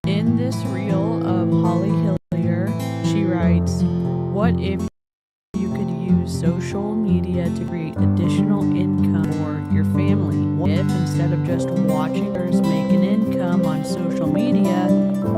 In this reel of Holly Hillier, she writes, "What if you could use social media to create additional income for your family? What if instead of just watching others make an income on social media,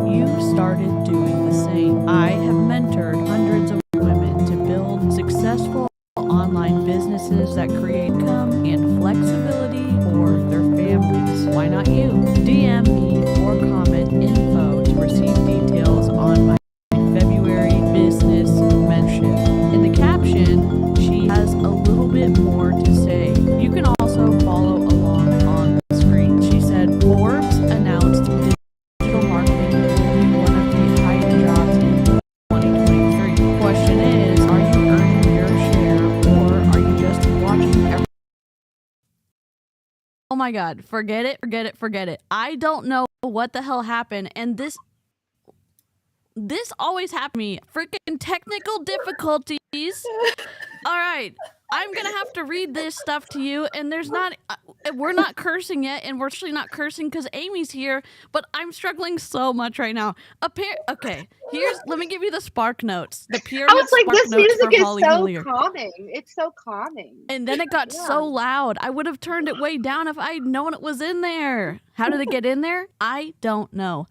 you started doing the same? I have mentored hundreds of women to build successful online businesses that create income and flexibility for their families. Why not you? DM me or comment info to receive details on my February business mentorship." In the caption, she has a little bit more to say. You can also follow along on the screen. She said, "Forbes announced digital marketing will be one of the highest jobs in 2023. Question is, are you earning your share or are you just watching everything?" Oh my God, forget it. I don't know what the hell happened. And this always happens to me. Freaking technical difficulties. All right. I'm going to have to read this stuff to you, and we're not cursing yet, and we're actually not cursing because Amy's here, but I'm struggling so much right now. Okay, let me give you the Spark Notes. The Pure I was like, Spark this Notes music for is Holly so Hillier. calming. It's so calming. And then it got so loud. I would have turned it way down if I'd known it was in there. How did it get in there? I don't know.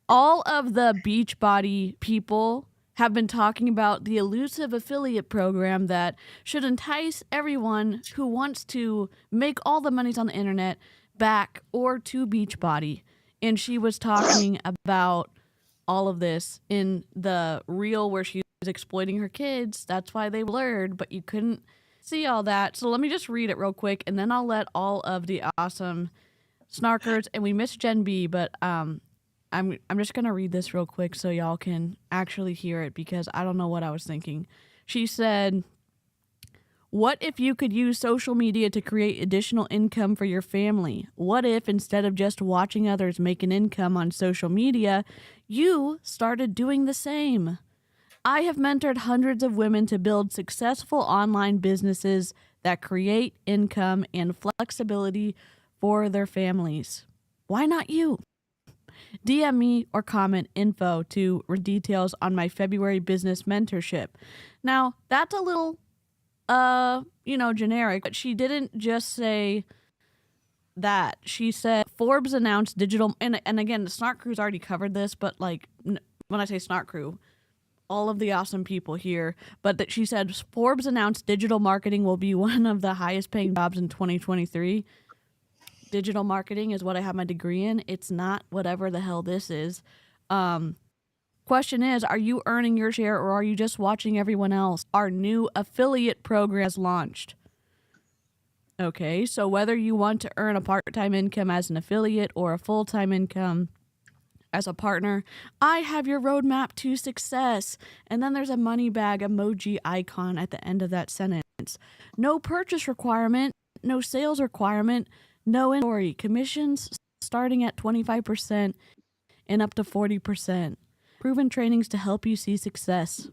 All of the Beachbody people have been talking about the elusive affiliate program that should entice everyone who wants to make all the monies on the internet back or to Beachbody. And she was talking about all of this in the reel where she was exploiting her kids. That's why they blurred, but you couldn't see all that. So let me just read it real quick, and then I'll let all of the awesome snarkers, and we missed Gen B, but I'm just going to read this real quick so y'all can actually hear it because I don't know what I was thinking. She said, "What if you could use social media to create additional income for your family? What if instead of just watching others make an income on social media, you started doing the same? I have mentored hundreds of women to build successful online businesses that create income and flexibility for their families. Why not you? DM me or comment info to details on my February business mentorship." Now, that's a little, generic, but she didn't just say that. She said Forbes announced digital, and again, the Snark Crew's already covered this, but like, when I say Snark Crew, all of the awesome people here, but that she said Forbes announced digital marketing will be one of the highest paying jobs in 2023. Digital marketing is what I have my degree in. It's not whatever the hell this is. Question is, are you earning your share or are you just watching everyone else? Our new affiliate program has launched. Okay, so whether you want to earn a part-time income as an affiliate or a full-time income as a partner, I have your roadmap to success. And then there's a money bag emoji icon at the end of that sentence. No purchase requirement, no sales requirement, no inventory. Commissions starting at 25% and up to 40%. Proven trainings to help you see success.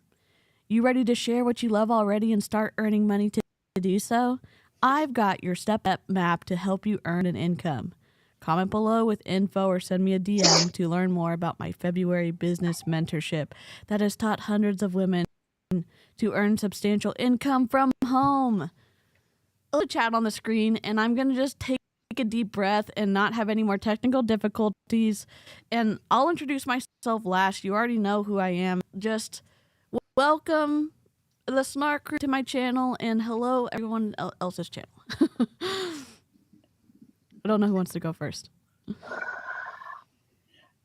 You ready to share what you love already and start earning money to do so? I've got your step-up map to help you earn an income. Comment below with info or send me a DM to learn more about my February business mentorship that has taught hundreds of women to earn substantial income from home." I'll chat on the screen, and I'm going to just take a deep breath and not have any more technical difficulties. And I'll introduce myself last. You already know who I am. Just welcome the Snark Crew to my channel, and hello everyone else's channel. I don't know who wants to go first.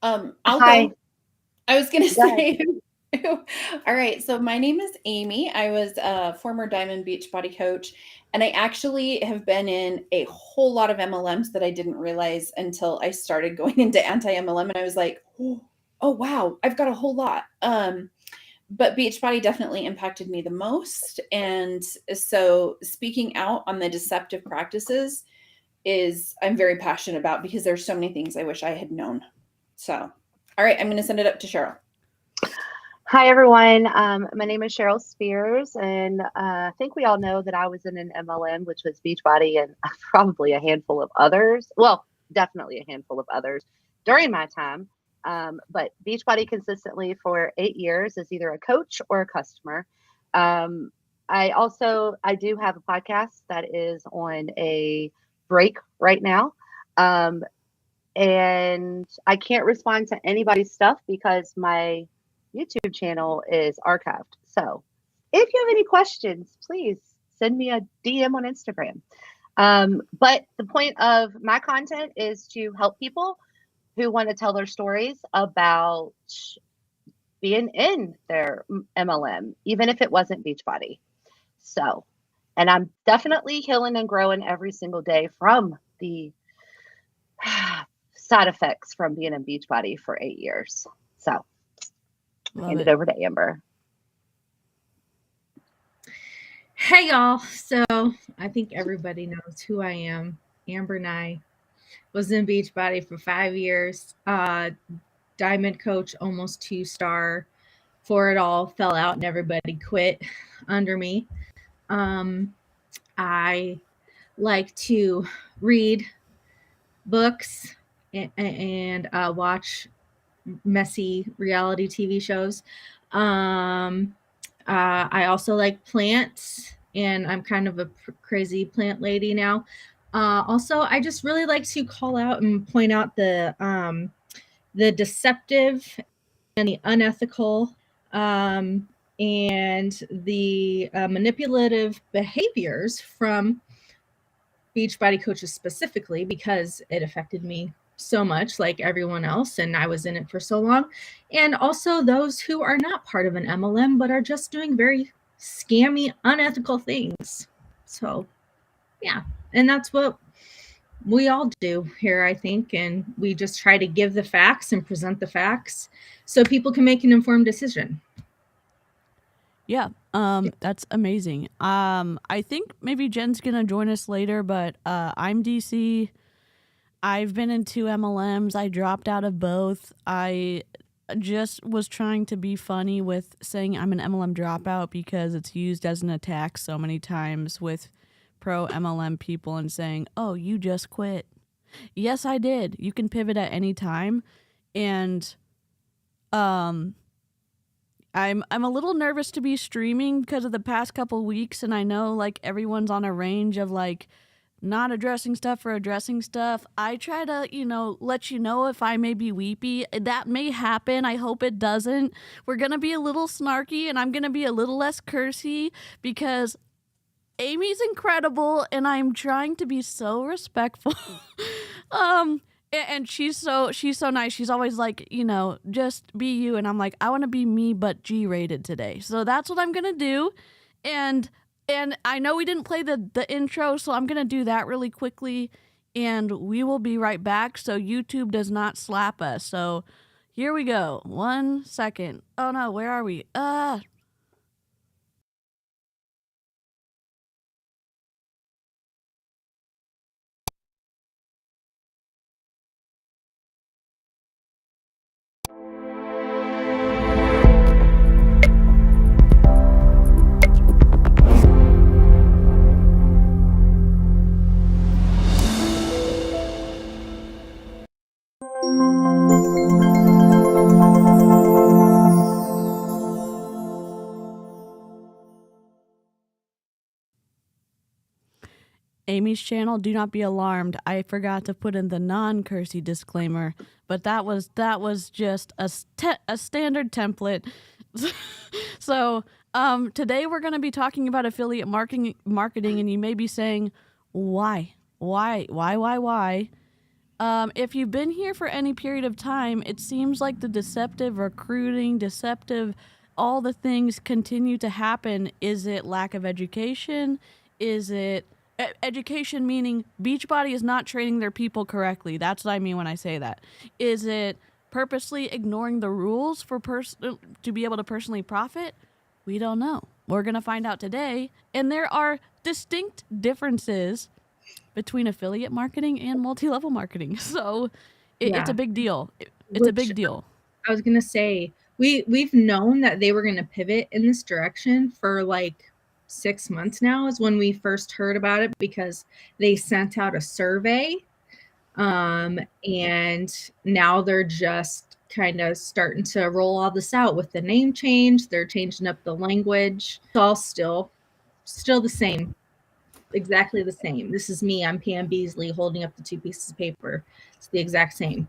I'll Hi. go. I was going to say, all right. So my name is Amy. I was a former Diamond Beachbody coach, and I actually have been in a whole lot of MLMs that I didn't realize until I started going into anti-MLM, and I was like, oh wow, I've got a whole lot. But Beachbody definitely impacted me the most. And so speaking out on the deceptive practices I'm very passionate about because there's so many things I wish I had known. So, all right, I'm going to send it up to Cheryl. Hi, everyone. My name is Cheryl Spears, and I think we all know that I was in an MLM, which was Beachbody, and probably a handful of others. Well, definitely a handful of others during my time. But Beachbody consistently for 8 years is either a coach or a customer. I do have a podcast that is on a break right now. And I can't respond to anybody's stuff because my YouTube channel is archived. So if you have any questions, please send me a DM on Instagram. But the point of my content is to help people who want to tell their stories about being in their MLM, even if it wasn't Beachbody. So, and I'm definitely healing and growing every single day from the side effects from being in Beachbody for 8 years. So, hand it over to Amber. Hey y'all. So I think everybody knows who I am. Amber Nye was in Beachbody for 5 years. Diamond coach, almost 2-star. For it all, fell out and everybody quit under me. I like to read books and watch messy reality TV shows. I also like plants, and I'm kind of a crazy plant lady now. Also, I just really like to call out and point out the deceptive and the unethical and the manipulative behaviors from Beachbody coaches specifically, because it affected me so much, like everyone else, and I was in it for so long. And also those who are not part of an MLM but are just doing very scammy, unethical things. So yeah, and that's what we all do here, I think, and we just try to give the facts and present the facts so people can make an informed decision. Yeah, that's amazing. I think maybe Jen's gonna join us later, but I'm DC. I've been in 2 MLMs. I dropped out of both. I just was trying to be funny with saying I'm an MLM dropout because it's used as an attack so many times with pro MLM people and saying, "Oh, you just quit." Yes, I did. You can pivot at any time. And I'm a little nervous to be streaming because of the past couple weeks, and I know like everyone's on a range of like not addressing stuff or addressing stuff. I try to, let you know if I may be weepy. That may happen. I hope it doesn't. We're going to be a little snarky, and I'm going to be a little less cursy because Amy's incredible, and I'm trying to be so respectful. And she's so nice. She's always like, just be you. And I'm like, I want to be me, but G-rated today. So that's what I'm going to do. And I know we didn't play the intro, so I'm going to do that really quickly. And we will be right back so YouTube does not slap us. So here we go. 1 second. Oh, no. Where are we? Amy's channel, do not be alarmed. I forgot to put in the non-cursey disclaimer, but that was just a standard template. So today we're going to be talking about affiliate marketing, and you may be saying, why? If you've been here for any period of time, it seems like the deceptive recruiting, all the things continue to happen. Is it lack of education? Is it education meaning Beachbody is not training their people correctly? That's what I mean when I say that. Is it purposely ignoring the rules to be able to personally profit? We don't know. We're going to find out today. And there are distinct differences between affiliate marketing and multi-level marketing. So it's a big deal. It's a big deal. I was going to say, we've known that they were going to pivot in this direction for like 6 months now is when we first heard about it, because they sent out a survey and now they're just kind of starting to roll all this out with the name change. They're changing up the language. It's all still the same, exactly the same. This is me. I'm Pam Beasley holding up the 2 pieces of paper. It's the exact same.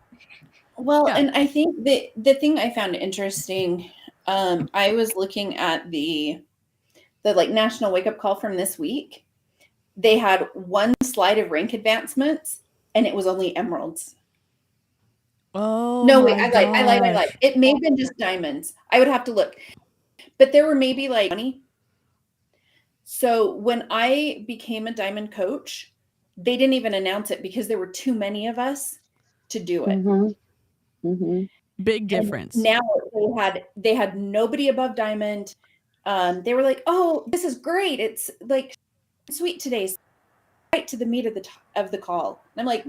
Well, Yeah. and I think the thing I found interesting, I was looking at the like national wake up call from this week. They had one slide of rank advancements, and it was only emeralds. Oh No, my wait, I lied. gosh. It may have been just diamonds. I would have to look, but there were maybe like 20. So when I became a diamond coach, they didn't even announce it because there were too many of us to do it. Mm-hmm. Mm-hmm. Big difference. And now they had nobody above diamond. They were like, "Oh, this is great. It's like sweet today, right to the meat of the call." And I'm like,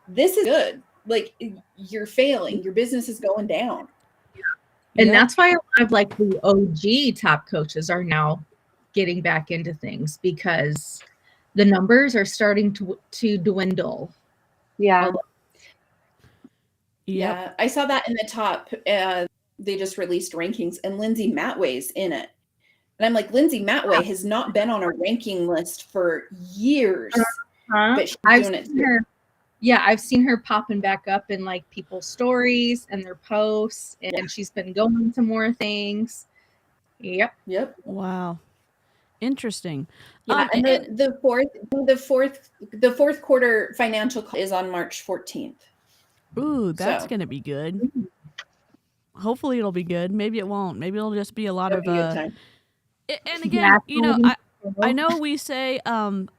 "This is good. Like you're failing. Your business is going down." And Yep. that's why a lot of like the OG top coaches are now getting back into things, because the numbers are starting to dwindle. Yeah. Yep. Yeah, I saw that in the top. They just released rankings, and Lindsay Matway's in it. And I'm like, Lindsay Matway has not been on a ranking list for years, but she's doing it too. I've seen her popping back up in like people's stories and their posts, and she's been going to more things. Yep. Wow. Interesting. Yeah, and the fourth quarter financial call is on March 14th. Ooh, that's So. gonna be good. Hopefully it'll be good. Maybe it won't. Maybe it'll just be a lot of That'd be a good time. And again, you know, I know we say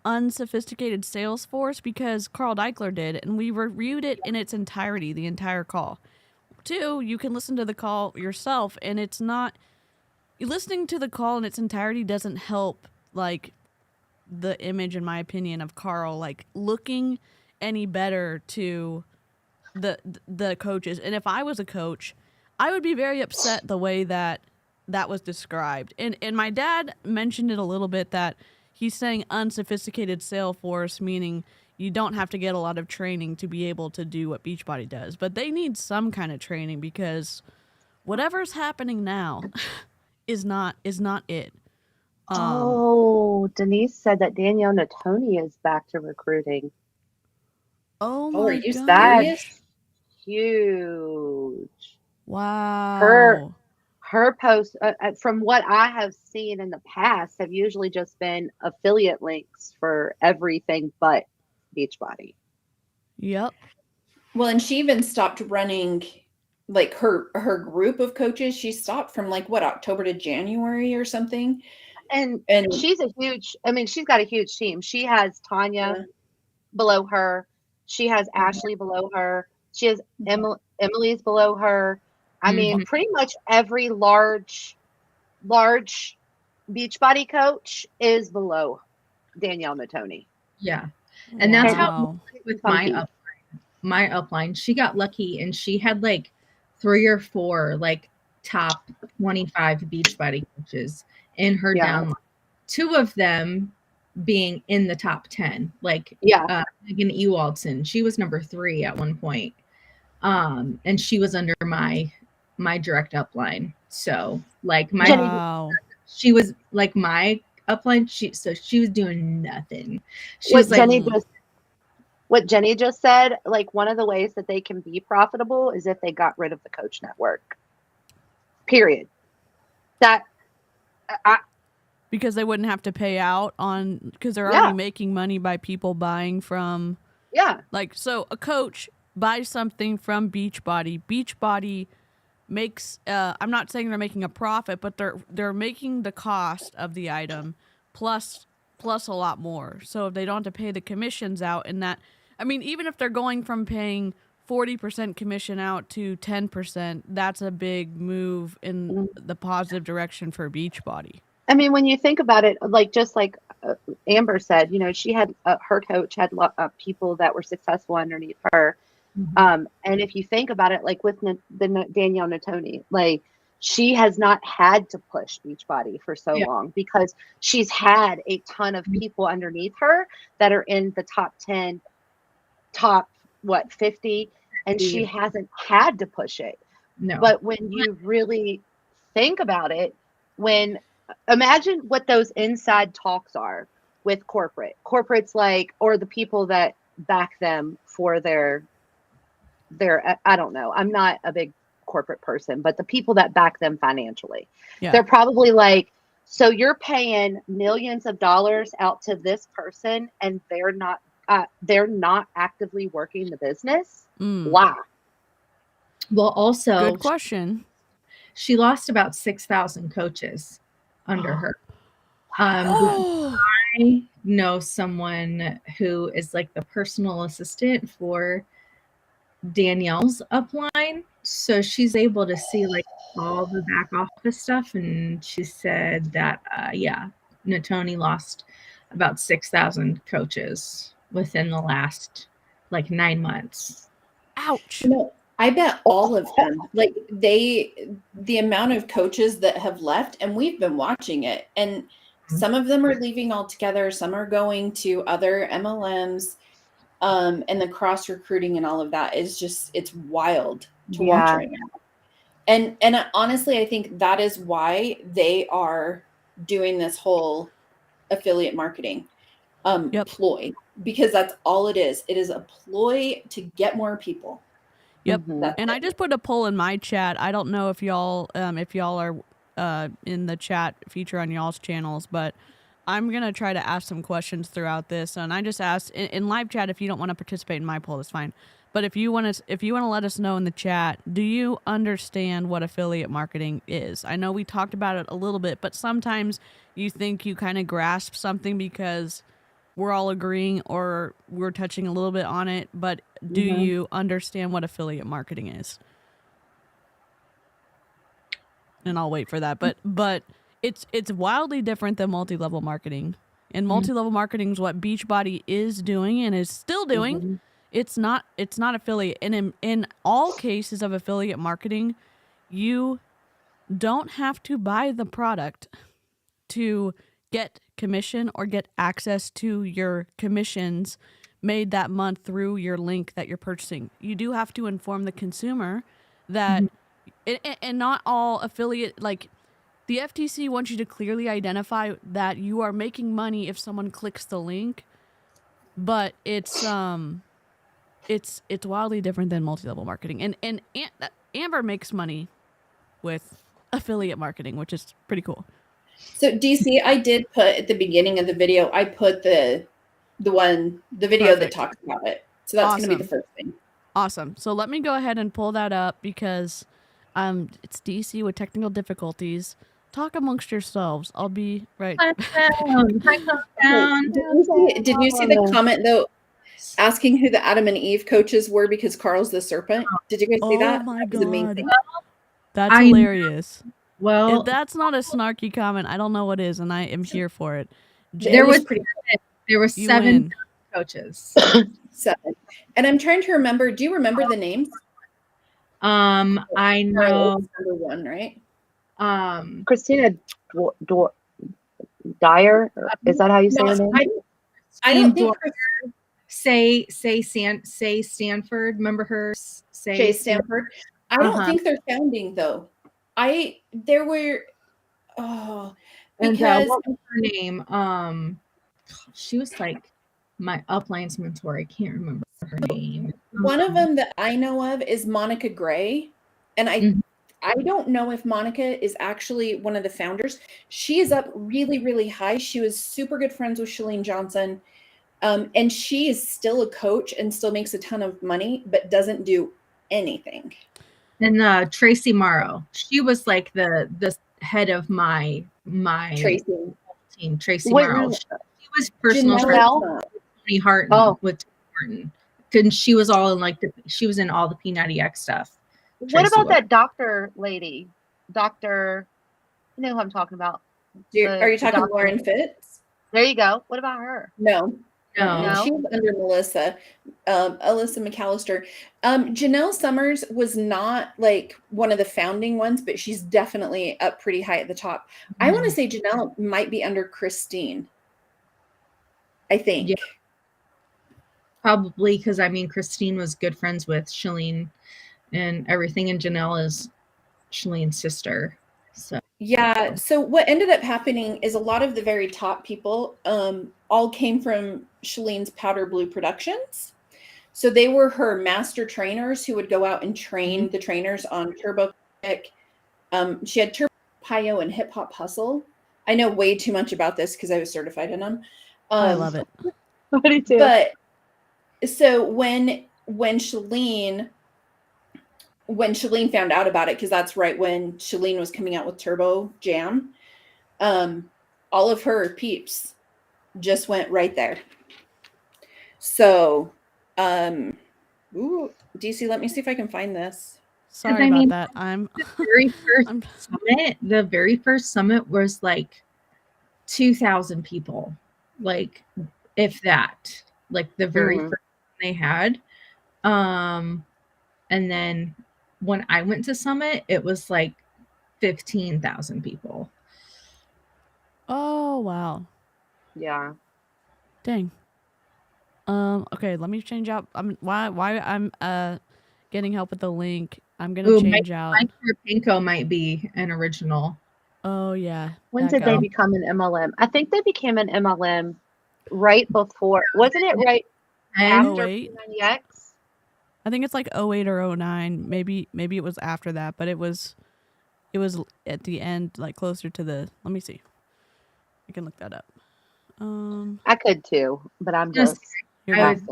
unsophisticated sales force because Carl Deichler did, and we reviewed it in its entirety, the entire call. 2, you can listen to the call yourself, and it's not listening to the call in its entirety doesn't help like the image, in my opinion, of Carl like looking any better to the coaches. And if I was a coach, I would be very upset the way that was described. And my dad mentioned it a little bit, that he's saying unsophisticated sales force, meaning you don't have to get a lot of training to be able to do what Beachbody does. But they need some kind of training, because whatever's happening now is not it. Denise said that Danielle Natoni is back to recruiting. Oh my are you gosh. That's huge. Wow. Her posts, from what I have seen in the past, have usually just been affiliate links for everything but Beachbody. Yep. Well, and she even stopped running like her group of coaches. She stopped from like October to January or something. And she's she's got a huge team. She has Tanya below her. She has Ashley below her. She has Emily's below her. I mean, pretty much every large Beachbody coach is below Danielle Natoni. Yeah. And that's Wow. how with my upline, she got lucky and she had like 3 or 4 like top 25 Beachbody coaches in her downline. 2 of them being in the top 10, like Megan Ewaldson. She was number 3 at one point. And she was under my direct upline. So like she was like my upline. She was doing nothing. What Jenny just said, like one of the ways that they can be profitable is if they got rid of the coach network. Period. Because they wouldn't have to pay out on, because they're already making money by people buying from. Yeah. Like, so a coach buys something from Beachbody. Beachbody makes, I'm not saying they're making a profit, but they're making the cost of the item plus a lot more. So if they don't have to pay the commissions out, and that, I mean, even if they're going from paying 40% commission out to 10%, that's a big move in the positive direction for Beachbody. I mean, when you think about it, like just like Amber said, you know, she had her coach had people that were successful underneath her. And if you think about it, like with the Danielle Natoni, like she has not had to push Beachbody for so long because she's had a ton of people underneath her that are in the top 50, and she hasn't had to push it. No. But when you really think about it, imagine what those inside talks are with corporates, like, or the people that back them for their, I don't know, I'm not a big corporate person, but the people that back them financially, they're probably like, so you're paying millions of dollars out to this person and they're not actively working the business. Why? Well, also, good question. She lost about 6,000 coaches under her. I know someone who is like the personal assistant for Danielle's upline. So she's able to see like all the back office stuff. And she said that, Natoni lost about 6,000 coaches within the last like 9 months. Ouch. I bet all of them, like the amount of coaches that have left, and we've been watching it, and some of them are leaving altogether. Some are going to other MLMs, and the cross recruiting and all of that is just, it's wild to watch right now. And honestly, I think that is why they are doing this whole affiliate marketing ploy, because that's all it is. It is a ploy to get more people. Yep. And I just put a poll in my chat. I don't know if y'all are in the chat feature on y'all's channels, but I'm going to try to ask some questions throughout this. And I just asked in live chat, if you don't want to participate in my poll, that's fine. But if you want to let us know in the chat, do you understand what affiliate marketing is? I know we talked about it a little bit, but sometimes you think you kind of grasp something because we're all agreeing or we're touching a little bit on it, but do you understand what affiliate marketing is? And I'll wait for that. But it's wildly different than multi-level marketing. And multi-level marketing is what Beachbody is doing and is still doing. It's not affiliate. And in all cases of affiliate marketing, you don't have to buy the product to get commission or get access to your commissions made that month through your link that you're purchasing. You do have to inform the consumer that, and not all affiliate, like the FTC wants you to clearly identify that you are making money if someone clicks the link, but it's wildly different than multi-level marketing. And Amber makes money with affiliate marketing, which is pretty cool. So DC, I did put at the beginning of the video, I put the video that talks about it. So that's going to be the first thing. Awesome. So let me go ahead and pull that up because it's DC with technical difficulties. Talk amongst yourselves. I'll be right. Did you see the comment though, asking who the Adam and Eve coaches were because Carl's the serpent? Did you guys see that? Oh my God. Was amazing. That's hilarious. Well, if that's not a snarky comment, I don't know what is, and I am here for it. There were 7 coaches. 7. And I'm trying to remember, do you remember the names? I know number 1, right? Christina Dyer, is that how you say her name? I don't think say Stanford. Remember her? Say Stanford. I don't think they're founding though. There were because what was her name? She was like my upline's mentor. I can't remember her name. One of them that I know of is Monica Gray, and I don't know if Monica is actually one of the founders. She is up really, really high. She was super good friends with Chalene Johnson. And she is still a coach and still makes a ton of money, but doesn't do anything. And Tracy Morrow, she was like the head of my team. Tracy Morrow, she was personal friends with Tony Harton with Tony Harton. And she was all in she was in all the P90X stuff. What about that doctor lady? Doctor, you know who I'm talking about? Are you talking Lauren Fitz? There you go. What about her? No. She was under Alyssa McAllister. Janelle Summers was not like one of the founding ones, but she's definitely up pretty high at the top. I want to say Janelle might be under Christine. I think. Yeah. Probably because Christine was good friends with Chalene and everything. And Janelle is Shalene's sister. So Yeah. So what ended up happening is a lot of the very top people all came from Shalene's Powder Blue Productions. So they were her master trainers who would go out and train the trainers on Turbo Kick. She had Turbo Pio and Hip Hop Hustle. I know way too much about this because I was certified in them. I love it. What do you do? But so when Shalene found out about it, because that's right when Shalene was coming out with Turbo Jam, all of her peeps just went right there. So, DC, let me see if I can find this. Sorry about that. I'm the very first summit was like 2,000 people, like if that, like the very first one they had. And then when I went to summit, it was like 15,000 people. Oh wow. Yeah. Dang. Okay, let me change out. Why I'm getting help with the link. I'm gonna change out. Pinko might be an original. Oh yeah. When did they become an MLM? I think they became an MLM right before. Wasn't it right after 90X? I think it's like 08 or 09. Maybe it was after that, but it was at the end, like closer to the. Let me see. I can look that up. I could too, but I'm just. I was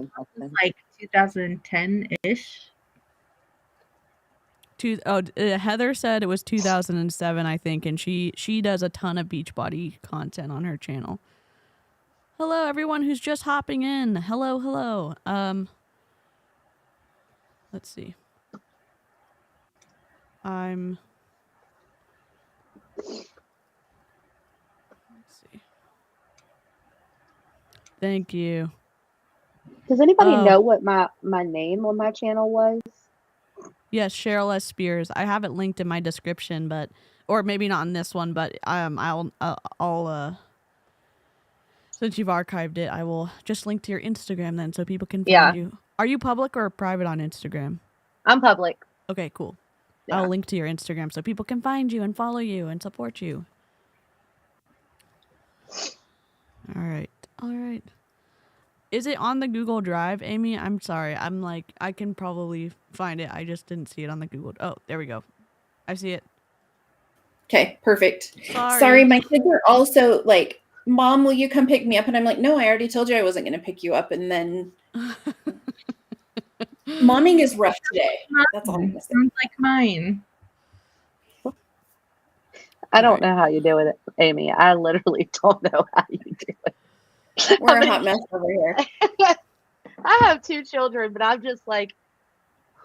like 2010-ish. Heather said it was 2007, I think, and she does a ton of Beachbody content on her channel. Hello, everyone who's just hopping in. Hello. Let's see. Let's see. Thank you. Does anybody know what my name on my channel was? Yes, Cheryl S. Spears. I have it linked in my description, or maybe not in this one, but I'll since you've archived it, I will just link to your Instagram then, so people can find you. Are you public or private on Instagram? I'm public. Okay, cool. Yeah. I'll link to your Instagram so people can find you and follow you and support you. All right. Is it on the Google Drive, Amy? I'm sorry. I can probably find it. I just didn't see it on the Google. Oh, there we go. I see it. Okay, perfect. Sorry, my kids are also like, Mom, will you come pick me up? And I'm like, no, I already told you I wasn't going to pick you up. And then momming is rough today. That's all I'm going to say. Sounds like mine. I don't know how you do it, Amy. I literally don't know how you do it. We're a hot mess over here. I have 2 children, but I'm just like,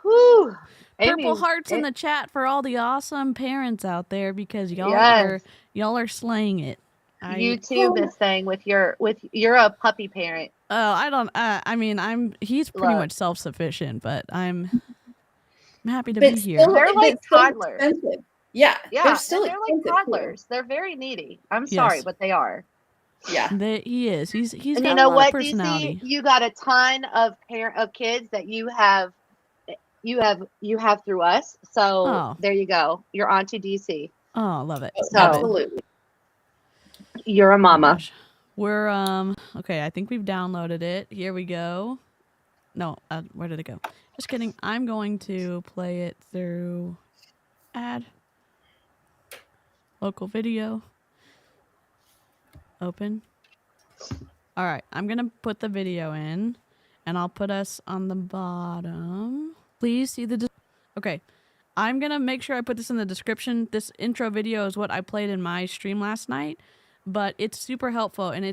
whew. Purple hearts in the chat for all the awesome parents out there, because y'all are slaying it. You too, this thing with you're a puppy parent. Oh, I don't. He's pretty much self-sufficient, but I'm happy to be here. They're like toddlers. Expensive. Yeah, they're like toddlers. They're very needy. I'm sorry, but they are. Yeah, he is. He's and got you know a lot what, of personality. DC? You got a ton of kids that you have through us. So there you go. You're on to DC. Oh, love it. So, absolutely. You're a mama. We're okay. I think we've downloaded it. Here we go. No, where did it go? Just kidding. I'm going to play it through add local video. Open. All right, I'm gonna put the video in, and I'll put us on the bottom. Please see the. Okay, I'm gonna make sure I put this in the description. This intro video is what I played in my stream last night, but it's super helpful, and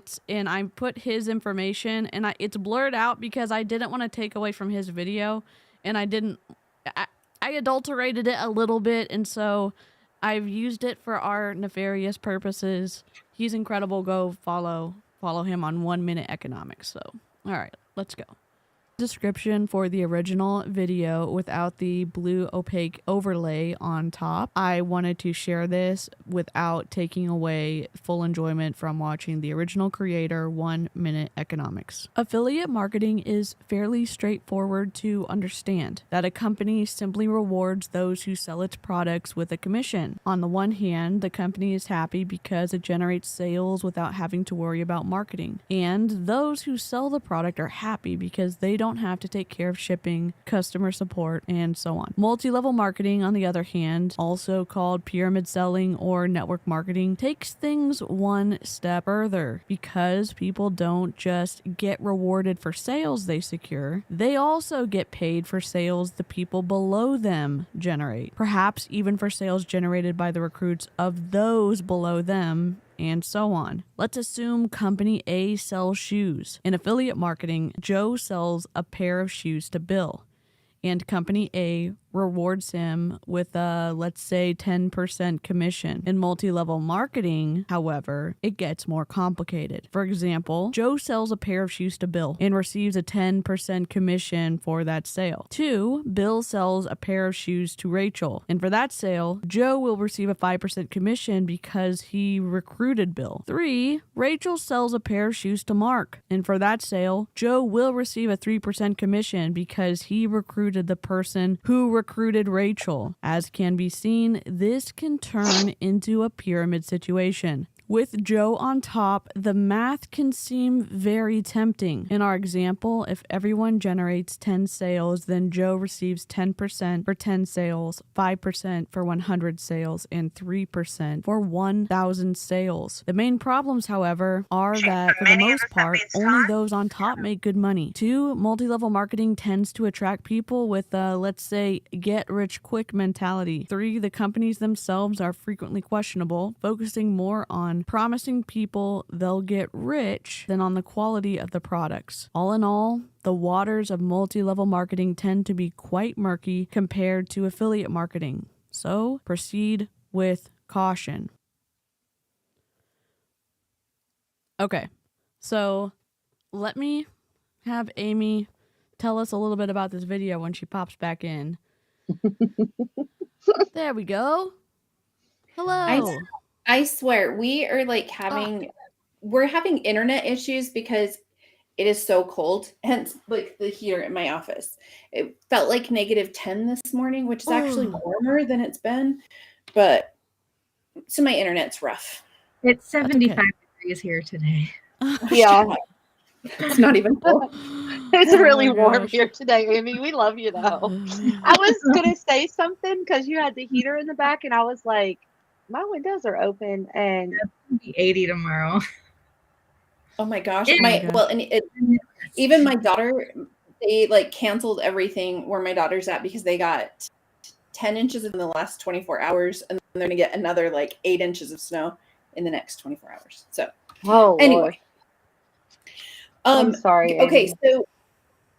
I put his information, and it's blurred out because I didn't want to take away from his video, and I adulterated it a little bit, and so I've used it for our nefarious purposes. He's incredible. Go follow him on 1 Minute Economics. So, all right, let's go. description for the original video without the blue opaque overlay on top. I wanted to share this without taking away full enjoyment from watching the original creator 1 Minute Economics. Affiliate marketing is fairly straightforward to understand, that a company simply rewards those who sell its products with a commission. On the one hand, the company is happy because it generates sales without having to worry about marketing, and those who sell the product are happy because they don't have to take care of shipping, customer support, and so on. Multi-level marketing, on the other hand, also called pyramid selling or network marketing, takes things one step further because people don't just get rewarded for sales they secure, they also get paid for sales the people below them generate, perhaps even for sales generated by the recruits of those below them, and so on. Let's assume company A sells shoes. In affiliate marketing, Joe sells a pair of shoes to Bill, and company A rewards him with a, let's say, 10% commission. In multi-level marketing, however, it gets more complicated. For example, Joe sells a pair of shoes to Bill and receives a 10% commission for that sale. 2, Bill sells a pair of shoes to Rachel, and for that sale, Joe will receive a 5% commission because he recruited Bill. 3, Rachel sells a pair of shoes to Mark, and for that sale, Joe will receive a 3% commission because he recruited the person who recruited Rachel. As can be seen, this can turn into a pyramid situation. With Joe on top, the math can seem very tempting. In our example, if everyone generates 10 sales, then Joe receives 10% for 10 sales, 5% for 100 sales, and 3% for 1,000 sales. The main problems, however, are that for the most part, only those on top make good money. 2, multi-level marketing tends to attract people with a, let's say, get-rich-quick mentality. 3, the companies themselves are frequently questionable, focusing more on promising people they'll get rich than on the quality of the products. All in all, the waters of multi-level marketing tend to be quite murky compared to affiliate marketing. So proceed with caution. Okay, so let me have Amy tell us a little bit about this video when she pops back in. There we go. Hello. I swear we are like we're having internet issues because it is so cold, hence like the heater in my office. It felt like -10 this morning, which is actually warmer than it's been, but so my internet's rough. It's 75 degrees here today. Yeah. It's not even cold. It's really warm here today, Amy. We love you though. I was gonna say something because you had the heater in the back, and I was like, my windows are open, and It's gonna be 80 tomorrow. Oh my gosh. Oh Even my daughter, they like canceled everything where my daughter's at because they got 10 inches in the last 24 hours, and they're going to get another like 8 inches of snow in the next 24 hours. So anyway. I'm sorry. Okay. Amy.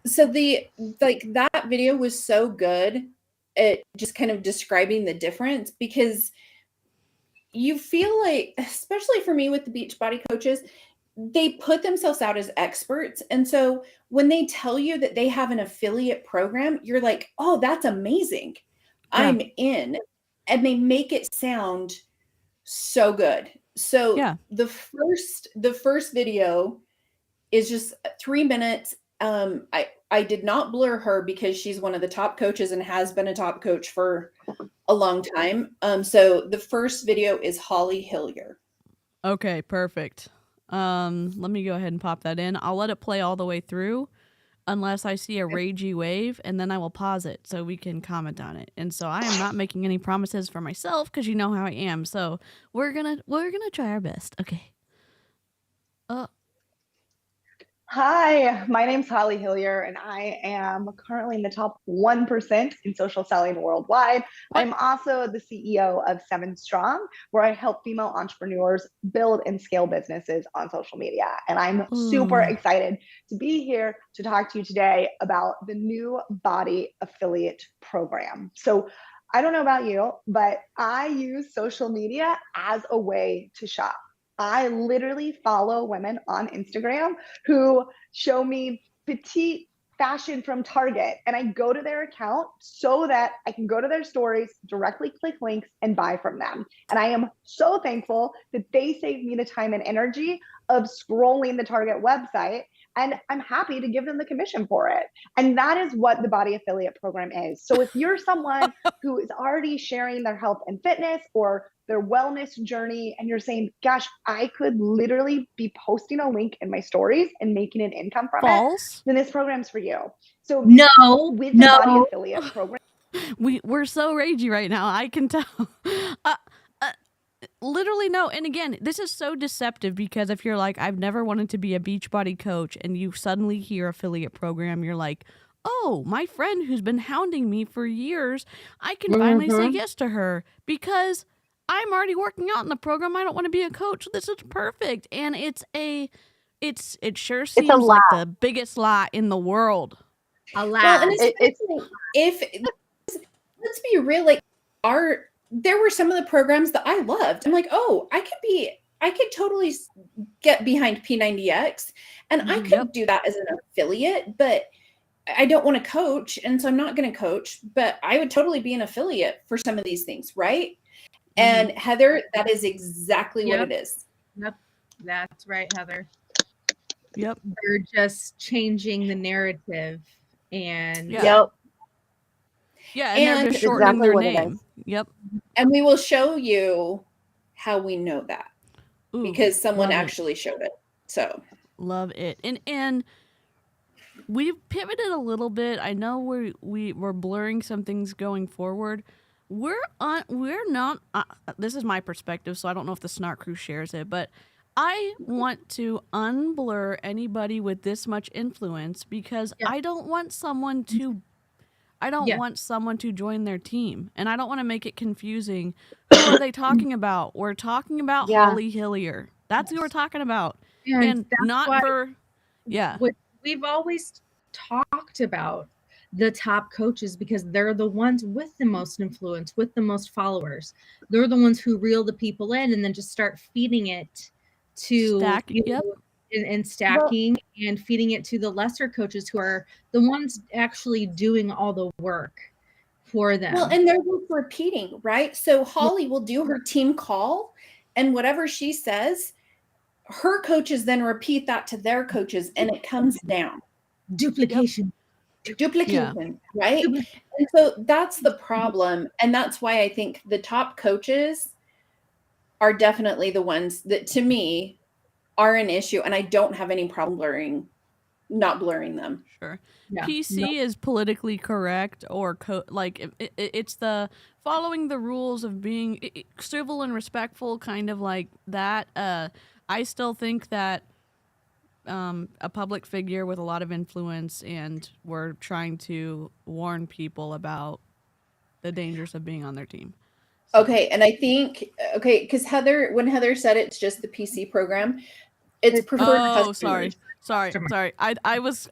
So the, like that video was so good at just kind of describing the difference, because you feel like, especially for me with the Beachbody coaches, they put themselves out as experts. And so when they tell you that they have an affiliate program, you're like, oh, that's amazing. Yeah. I'm in. And they make it sound so good. So Yeah. the first video is just 3 minutes. I did not blur her because she's one of the top coaches and has been a top coach for a long time. So the first video is Holly Hillier. Okay, perfect. Let me go ahead and pop that in. I'll let it play all the way through unless I see a ragey wave, and then I will pause it so we can comment on it. And so I am not making any promises for myself because you know how I am. So we're gonna try our best. Okay. Hi, my name's Holly Hillier, and I am currently in the top 1% in social selling worldwide. I'm also the CEO of 7 Strong, where I help female entrepreneurs build and scale businesses on social media. And I'm super excited to be here to talk to you today about the new BODi affiliate program. So I don't know about you, but I use social media as a way to shop. I literally follow women on Instagram who show me petite fashion from Target, and I go to their account so that I can go to their stories, directly click links, and buy from them. And I am so thankful that they saved me the time and energy of scrolling the Target website. And I'm happy to give them the commission for it. And that is what the BODi affiliate program is. So if you're someone who is already sharing their health and fitness or their wellness journey, and you're saying, gosh, I could literally be posting a link in my stories and making an income from it, then this program's for you. So with the BODi affiliate program, we're so ragey right now. I can tell. Literally no. And again, this is so deceptive because if you're like, I've never wanted to be a Beachbody coach, and you suddenly hear affiliate program, you're like, oh, my friend who's been hounding me for years, I can finally say yes to her because I'm already working out in the program. I don't want to be a coach. This is perfect. And it sure seems like the biggest lie in the world. A lie. Well, and let's be real, like there were some of the programs that I loved. I'm like, oh, I could totally get behind P90X, and I could do that as an affiliate, but I don't want to coach, and so I'm not going to coach, but I would totally be an affiliate for some of these things, right? And Heather, that is exactly what it is. Yep, that's right, Heather. Yep. They're just changing the narrative, and and they're just shortening their name. Yep. And we will show you how we know that. Because someone actually showed it. So love it. And we've pivoted a little bit. I know we're blurring some things going forward. We're not this is my perspective, so I don't know if the SNARK crew shares it, but I want to unblur anybody with this much influence because I don't want someone to join their team, and I don't want to make it confusing. Who are they talking about? We're talking about Holly Hillier. That's who we're talking about. And not for we've always talked about the top coaches because they're the ones with the most influence, with the most followers. They're the ones who reel the people in and then just start feeding it to and stacking and feeding it to the lesser coaches who are the ones actually doing all the work for them. Well, and they're just repeating, right? So Holly will do her team call, and whatever she says, her coaches then repeat that to their coaches, and it comes down. Duplication, right? And so that's the problem. And that's why I think the top coaches are definitely the ones that, to me, are an issue. And I don't have any problem not blurring them. Sure. Yeah. PC is politically correct, or it's the following the rules of being civil and respectful, kind of like that. I still think that a public figure with a lot of influence, and we're trying to warn people about the dangers of being on their team. So. Okay, and I think because when Heather said it's just the PC program, it's preferred customers. Sorry. I was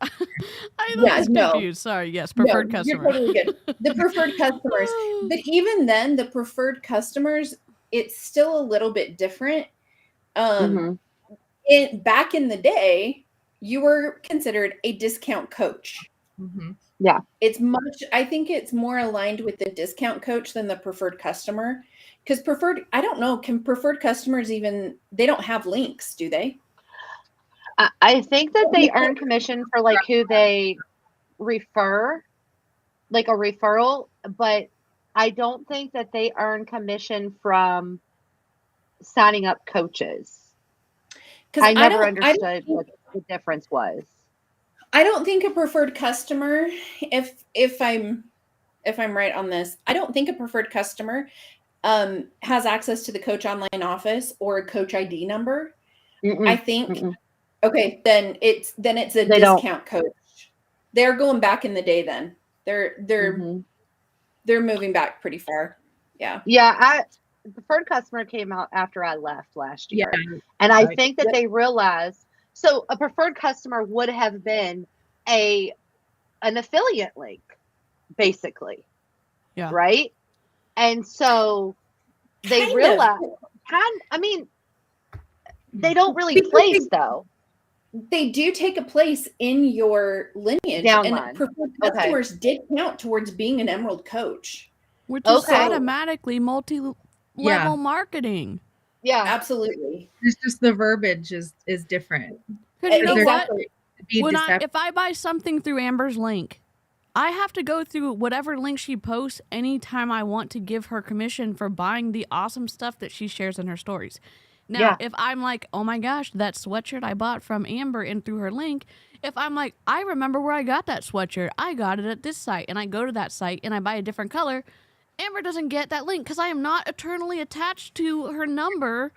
confused. Sorry. Yes, preferred customer. You're totally good. The preferred customers, but even then, the preferred customers, it's still a little bit different. Back in the day, you were considered a discount coach. Yeah. I think it's more aligned with the discount coach than the preferred customer. Because I don't know, can preferred customers they don't have links, do they? I think that they earn commission for like who they refer, like a referral, but I don't think that they earn commission from signing up coaches. I never understood what the difference was. I don't think a preferred customer, if I'm right on this, I don't think a preferred customer has access to the Coach Online office or a Coach ID number. I think okay, then it's a discount coach. They're going back in the day then. They're moving back pretty far. Yeah. Yeah, preferred customer came out after I left last year. Yeah. And I think that they realized, so a preferred customer would have been an affiliate link, basically. Yeah. Right? And so they realized, they don't really place though. They do take a place in your lineage, Downline. and preferred Okay. customers did count towards being an Emerald coach. Which is Okay. automatically multi-level Yeah. marketing. Yeah. Absolutely. It's just the verbiage is different. Because you know what? Exactly. If I buy something through Amber's link, I have to go through whatever link she posts anytime I want to give her commission for buying the awesome stuff that she shares in her stories. Now, Yeah. if I'm like, oh my gosh, that sweatshirt I bought from Amber and through her link, if I'm like, I remember where I got that sweatshirt, I got it at this site, and I go to that site and I buy a different color, Amber doesn't get that link because I am not eternally attached to her number,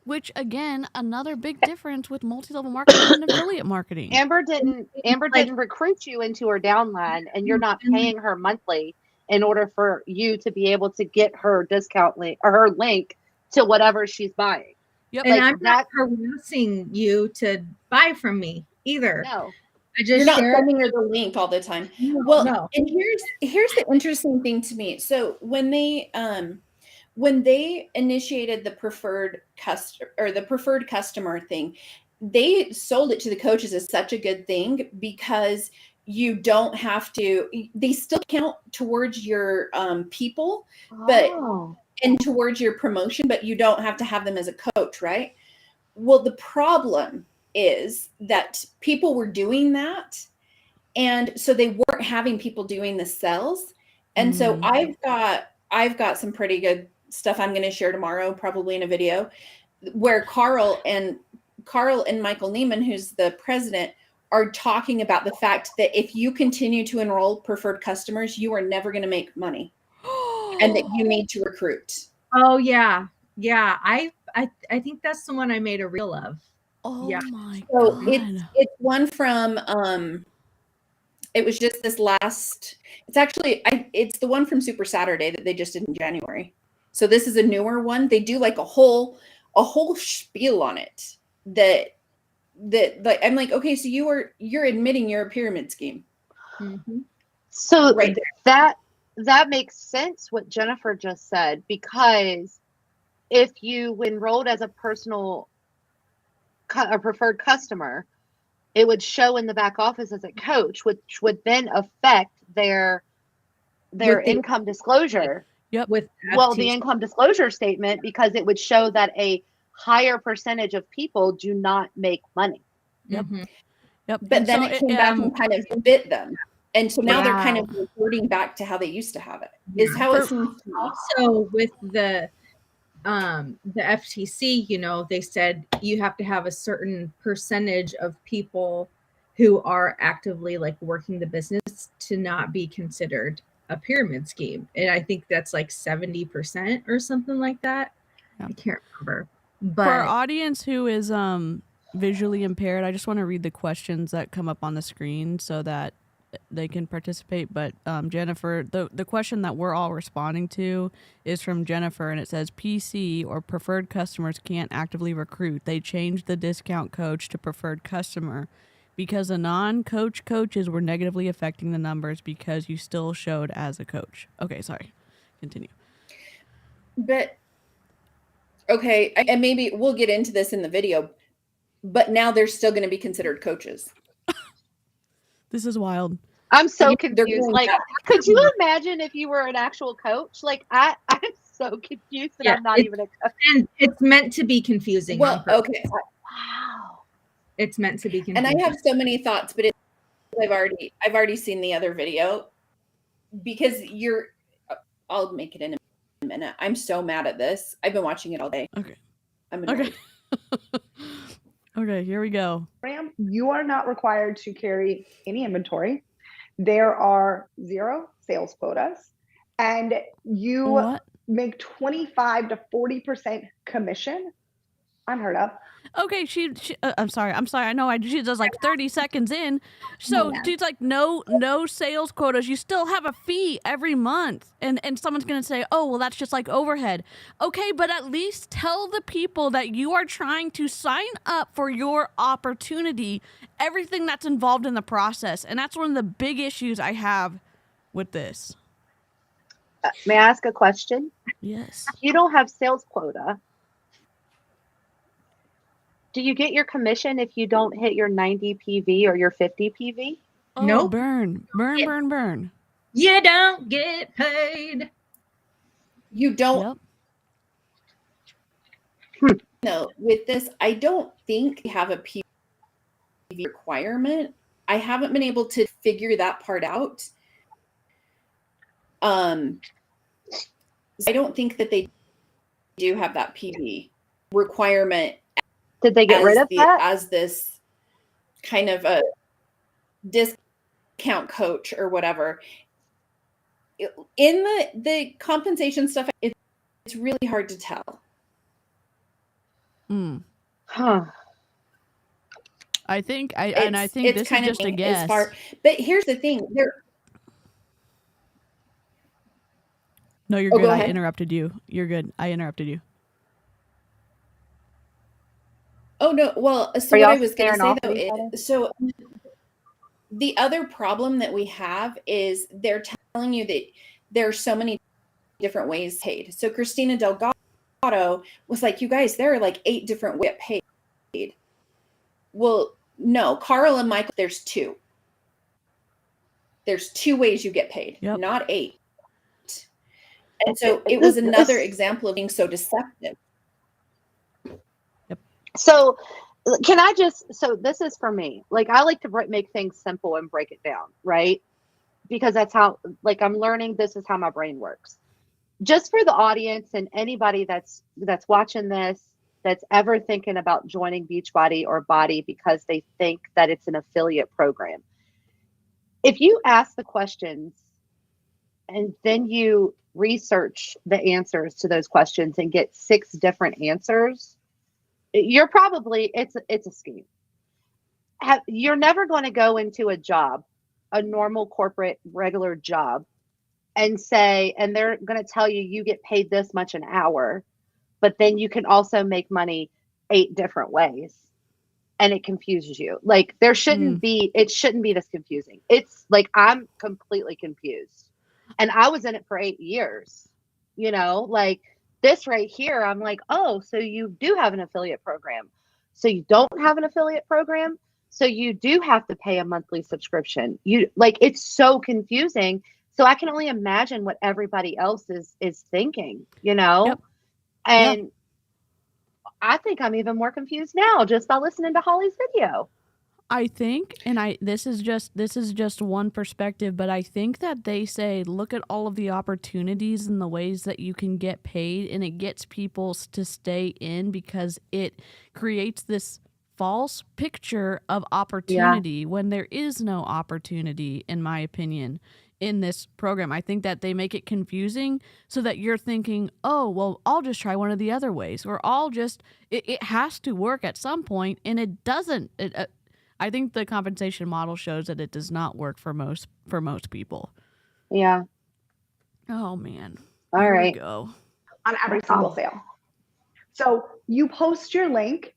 which, again, another big difference with multi-level marketing and affiliate marketing. Amber didn't recruit you into her downline, and you're not paying her monthly in order for you to be able to get her discount link or her link to whatever she's buying. Yep. And Like I'm not harassing you to buy from me either. No. I just You're not share sending her the link all the time. No, Well, no. and here's the interesting thing to me. So when they initiated the preferred customer thing, they sold it to the coaches as such a good thing because you don't have to. They still count towards your people, but and towards your promotion, but you don't have to have them as a coach, right? Well, the problem is that people were doing that, and so they weren't having people doing the sells. And so I've got some pretty good stuff I'm going to share tomorrow, probably in a video, where Carl and Michael Neiman, who's the president, are talking about the fact that if you continue to enroll preferred customers, you are never going to make money, and that you need to recruit. Oh yeah. Yeah. I think that's the one I made a reel of. Oh Yeah. my So God. it's one from it was just this last. It's the one from Super Saturday that they just did in January. So this is a newer one. They do like a whole spiel on it. That like I'm like, okay, so you're admitting you're a pyramid scheme. Mm-hmm. So Right that makes sense what Jennifer just said, because if you enrolled as a preferred customer, it would show in the back office as a coach, which would then affect their income disclosure. Yep. With The income disclosure statement, because it would show that a higher percentage of people do not make money. Yep. Mm-hmm. Yep. But And then so it came back and kind of bit them. And so now they're kind of Wow. reverting back to how they used to have it, is how it seems to me. Also with the FTC, you know, they said you have to have a certain percentage of people who are actively like working the business to not be considered a pyramid scheme. And I think that's like 70% or something like that. Yeah. I can't remember. for But our audience who is visually impaired, I just want to read the questions that come up on the screen so that they can participate. But Jennifer, the question that we're all responding to is from Jennifer, and it says PC or preferred customers can't actively recruit. They changed the discount coach to preferred customer because the non-coach coaches were negatively affecting the numbers because you still showed as a coach. Okay, sorry. Continue. But okay, and maybe we'll get into this in the video, but now they're still going to be considered coaches. This is wild. I'm so They're confused. going Like, back. could you imagine if you were an actual coach? Like, I'm so confused that Yeah, I'm not even a coach. and it's meant to be confusing. Well, on purpose. okay. Wow. It's meant to be confusing. And I have so many thoughts, but I've already seen the other video, because I'll make it in a minute. I'm so mad at this. I've been watching it all day. Okay. I'm annoyed. Okay. Okay, here we go. You are not required to carry any inventory. There are 0 sales quotas, and you What? make 25 to 40% commission. Unheard of. Okay, she I'm sorry. I know she does like 30 seconds in. So she's like, no sales quotas. You still have a fee every month. And someone's going to say, oh, well, that's just like overhead. Okay, but at least tell the people that you are trying to sign up for your opportunity, everything that's involved in the process. And that's one of the big issues I have with this. May I ask a question? Yes. You don't have sales quota. Do you get your commission if you don't hit your 90 PV or your 50 PV? Oh, Nope. burn. You don't get paid. You don't. Yep. No, with this, I don't think we have a PV requirement. I haven't been able to figure that part out. I don't think that they do have that PV requirement. Did they get rid of that? As this kind of a discount coach or whatever. In the compensation stuff, it's really hard to tell. Huh. I think this is just a guess. But here's the thing. No, you're good. I interrupted you. You're good. I interrupted you. Oh, no. Well, so what I was going to say, though, so the other problem that we have is they're telling you that there are so many different ways paid. So Christina Delgado was like, you guys, there are like 8 different ways paid. Well, no, Carl and Michael, there's 2. There's 2 ways you get paid, not 8. And so it was another example of being so deceptive. Yep. So can I so this is for me, like, I like to make things simple and break it down, right? Because that's how, like, I'm learning, this is how my brain works. Just for the audience and anybody that's watching this, that's ever thinking about joining Beachbody or BODi because they think that it's an affiliate program. If you ask the questions and then you research the answers to those questions and get 6 different answers, you're probably, it's a scheme. You're never going to go into a job, a normal corporate regular job, and they're going to tell you get paid this much an hour, but then you can also make money 8 different ways, and it confuses you. Like, it shouldn't be this confusing. It's like, I'm completely confused. And I was in it for 8 years, like this right here. I'm like, oh, so you do have an affiliate program. So you don't have an affiliate program. So you do have to pay a monthly subscription. It's so confusing. So I can only imagine what everybody else is thinking, Yep. And yep. I think I'm even more confused now just by listening to Holly's video. I think, and this is just one perspective, but I think that they say, look at all of the opportunities and the ways that you can get paid, and it gets people to stay in because it creates this false picture of opportunity when there is no opportunity, in my opinion, in this program. I think that they make it confusing so that you're thinking, oh, well, I'll just try one of the other ways, or it has to work at some point, and it doesn't. I think the compensation model shows that it does not work for most people. Yeah. Oh man. All right. We go. On every single sale. So you post your link.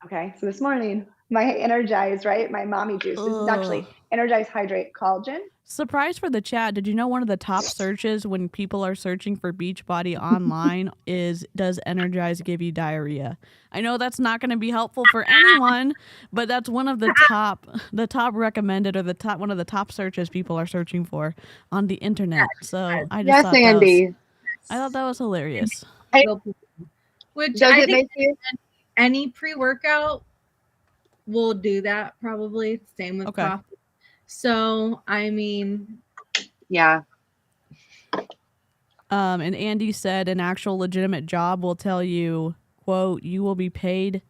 Okay. So this morning, my Energize, right? My mommy juice. This is actually Energize Hydrate Collagen. Surprise for the chat. Did you know one of the top searches when people are searching for Beachbody online is, does Energize give you diarrhea? I know that's not going to be helpful for anyone, but that's one of the top recommended, or one of the top searches people are searching for on the internet. So I just thought Andy. I thought that was hilarious. Which I think any pre-workout will do that probably. Same with coffee. So, I mean, yeah. And Andy said an actual legitimate job will tell you, quote, you will be paid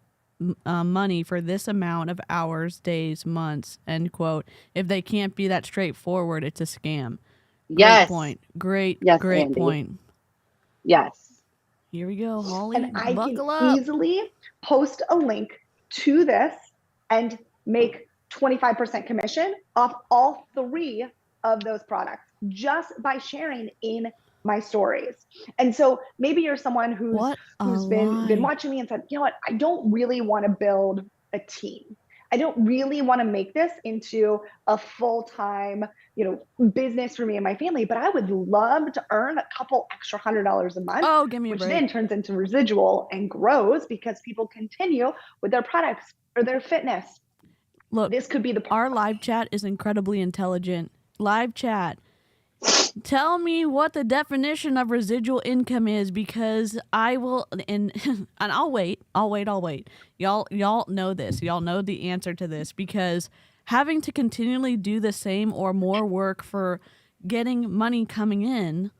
money for this amount of hours, days, months, end quote. If they can't be that straightforward, it's a scam. Yes. Great point. Great Andy. point. Yes. Here we go, Holly. And I buckle can up. easily post a link to this and make 25% commission off all 3 of those products just by sharing in my stories. And so maybe you're someone who's been watching me and said, you know what, I don't really want to build a team. I don't really want to make this into a full-time, business for me and my family, but I would love to earn a couple extra $100 a month. Oh, give me a which break. then turns into residual and grows because people continue with their products or their fitness. Look, this could be the our live chat is incredibly intelligent. Live chat. Tell me what the definition of residual income is, because I will, and I'll wait. Y'all know this. Y'all know the answer to this, because having to continually do the same or more work for getting money coming in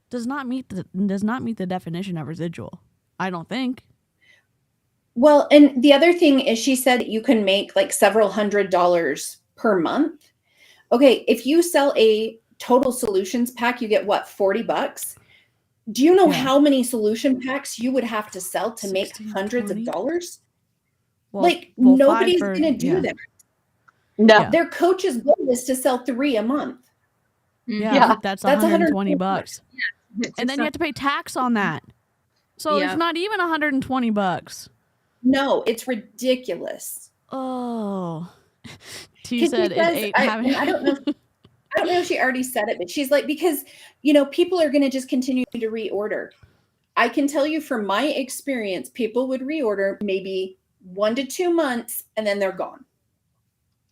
does not meet the definition of residual. I don't think. Well, and the other thing is, she said you can make like several $100s per month. Okay, if you sell a total solutions pack, you get what, $40? Do you know how many solution packs you would have to sell to make hundreds of dollars? Well, nobody's going to do that. No. Their coach's goal is to sell 3 a month. Yeah. That's $120. Yeah. And then you have to pay tax on that. So it's not even $120. No, it's ridiculous. Oh. T said it ain't having. I don't know if she already said it, but she's like, because, people are going to just continue to reorder. I can tell you from my experience, people would reorder maybe 1 to 2 months and then they're gone.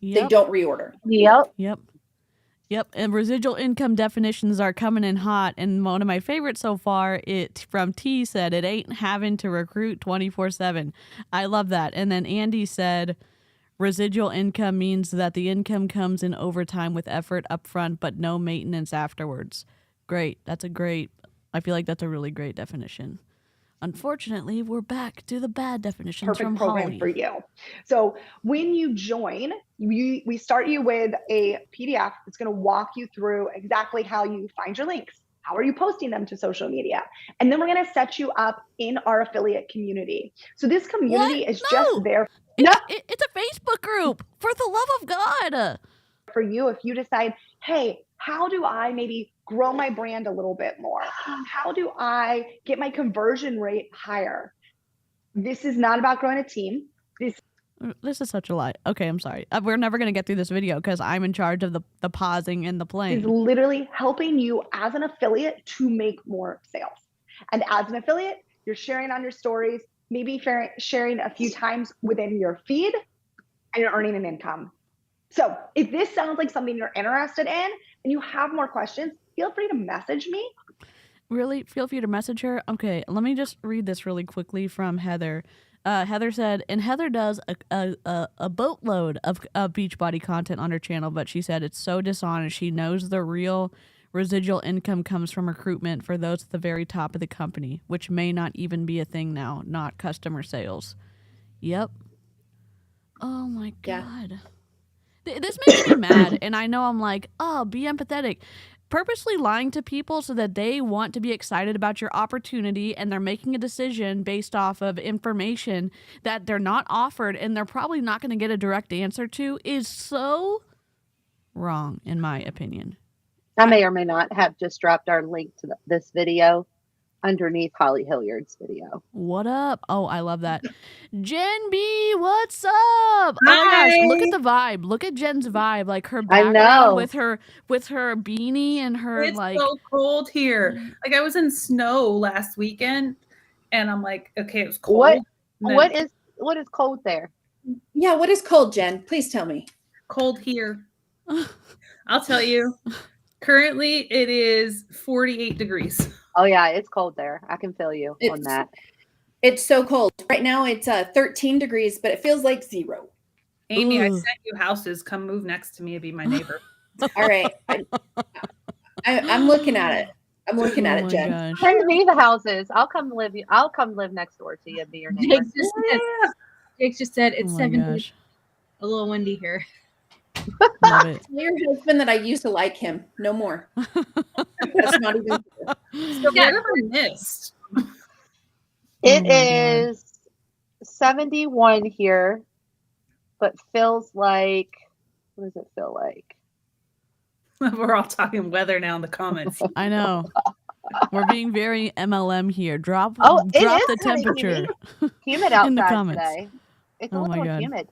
Yep. They don't reorder. Yep. And residual income definitions are coming in hot. And one of my favorites so far, from T said, it ain't having to recruit 24/7. I love that. And then Andy said, residual income means that the income comes in over time with effort up front, but no maintenance afterwards. Great. I feel like that's a really great definition. Unfortunately, we're back to the bad definitions perfect from program Holly. for you. So when you join, we start you with a PDF that's going to walk you through exactly how you find your links. How are you posting them to social media? And then we're going to set you up in our affiliate community. So this community is just there. It's a Facebook group, for the love of God. For you, if you decide, hey, how do I maybe grow my brand a little bit more? How do I get my conversion rate higher? This is not about growing a team. This is such a lie. Okay, I'm sorry. We're never going to get through this video because I'm in charge of the pausing and the playing. Is literally helping you as an affiliate to make more sales. And as an affiliate, you're sharing on your stories, maybe sharing a few times within your feed, and you're earning an income. So if this sounds like something you're interested in and you have more questions, feel free to message me. Really? Feel free to message her? Okay, let me just read this really quickly from Heather. Heather said, and Heather does a boatload of Beachbody content on her channel, but she said it's so dishonest. She knows the real residual income comes from recruitment for those at the very top of the company, which may not even be a thing now, not customer sales. Yep. Oh my God. This makes me mad, and I know I'm like, oh, be empathetic. Purposely lying to people so that they want to be excited about your opportunity, and they're making a decision based off of information that they're not offered and they're probably not going to get a direct answer to is so wrong, in my opinion. I may or may not have just dropped our link to this video underneath Holly Hilliard's video. What up? Oh, I love that. Jen B, what's up? Oh my gosh, look at the vibe. Look at Jen's vibe. Like her background with her beanie and her it's so cold here. Like I was in snow last weekend and I'm like, okay, it was cold. What is cold there? Yeah, what is cold, Jen? Please tell me. Cold here. I'll tell you. Currently it is 48 degrees. Oh yeah, it's cold there. I can feel you on that. It's so cold. Right now it's 13 degrees, but it feels like 0. Amy, I sent you houses. Come move next to me and be my neighbor. All right. I'm looking at it. I'm looking at it, Jen. Gosh. Send me the houses. I'll come live next door to you and be your neighbor. Jake just said it's 70. Gosh. A little windy here. Love it. Tell your husband that I used to like him. No more. That's not even true. So what have I missed? It is 71 here, but feels like, what does it feel like? We're all talking weather now in the comments. I know. We're being very MLM here. Drop it is the kinda temperature. humid outside in the comments. today. It's a little humid.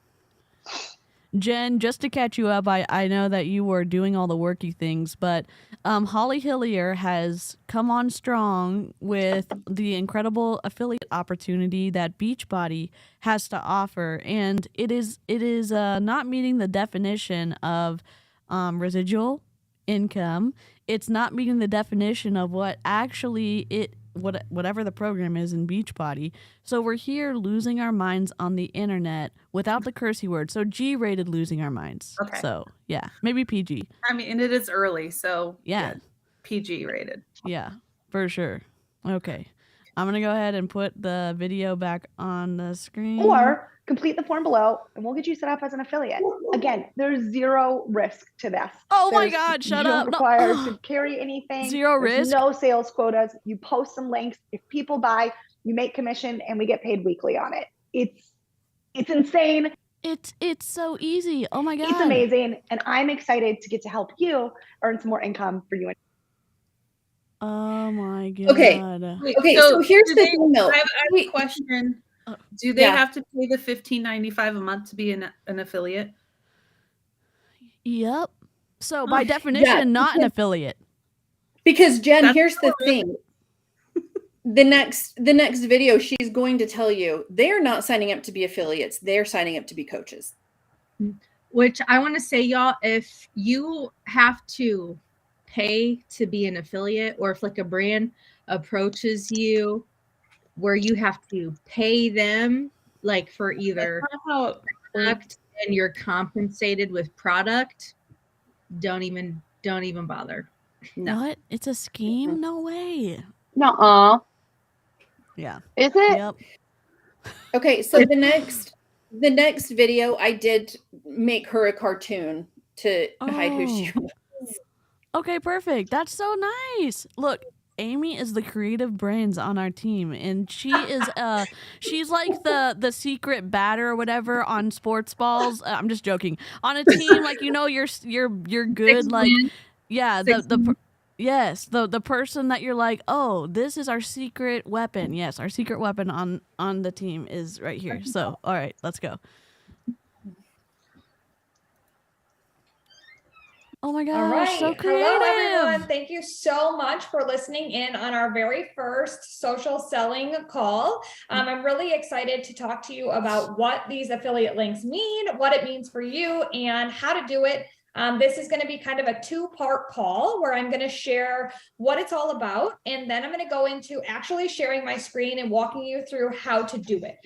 Jen, just to catch you up, I know that you were doing all the worky things, but Holly Hillier has come on strong with the incredible affiliate opportunity that Beachbody has to offer, and it is not meeting the definition of residual income. It's not meeting the definition of what actually whatever the program is in Beachbody. So we're here losing our minds on the internet without the cursey word. So G-rated losing our minds. Okay. So yeah, maybe PG. I mean, and it is early, so Yeah. PG rated. Yeah, for sure. Okay. I'm going to go ahead and put the video back on the screen. Or complete the form below and we'll get you set up as an affiliate. Again, there's zero risk to this. Oh my God, shut up. You don't require to carry anything. Zero There's risk? no sales quotas. You post some links. If people buy, you make commission and we get paid weekly on it. It's insane. It's so easy. Oh my God. It's amazing. And I'm excited to get to help you earn some more income for you. Oh my God. Okay. Okay, so here's the thing though. I have a question. Do they have to pay the $15.95 a month to be an affiliate? Yep. So by definition, not an affiliate. Because Jen, here's the thing. The next video, she's going to tell you they're not signing up to be affiliates. They're signing up to be coaches. Which I want to say, y'all, if you have to pay to be an affiliate, or if like a brand approaches you where you have to pay them like for either product and you're compensated with product, don't even bother. No. What? It's a scheme? No way. Nuh-uh. Yeah. Is it? Yep. Okay, so the next video, I did make her a cartoon to hide who she was. Okay, perfect. That's so nice. Look, Amy is the creative brains on our team, and she is she's like the secret batter or whatever on sports balls. I'm just joking. On a team, like, you know, you're good, like, yeah, the person that you're like, oh, this is our secret weapon. Yes, our secret weapon on the team is right here. So, all right, let's go. Oh my gosh, all right. so creative. Hello, everyone. Thank you so much for listening in on our very first social selling call. I'm really excited to talk to you about what these affiliate links mean, what it means for you, and how to do it. This is going to be kind of a two-part call where I'm going to share what it's all about, and then I'm going to go into actually sharing my screen and walking you through how to do it.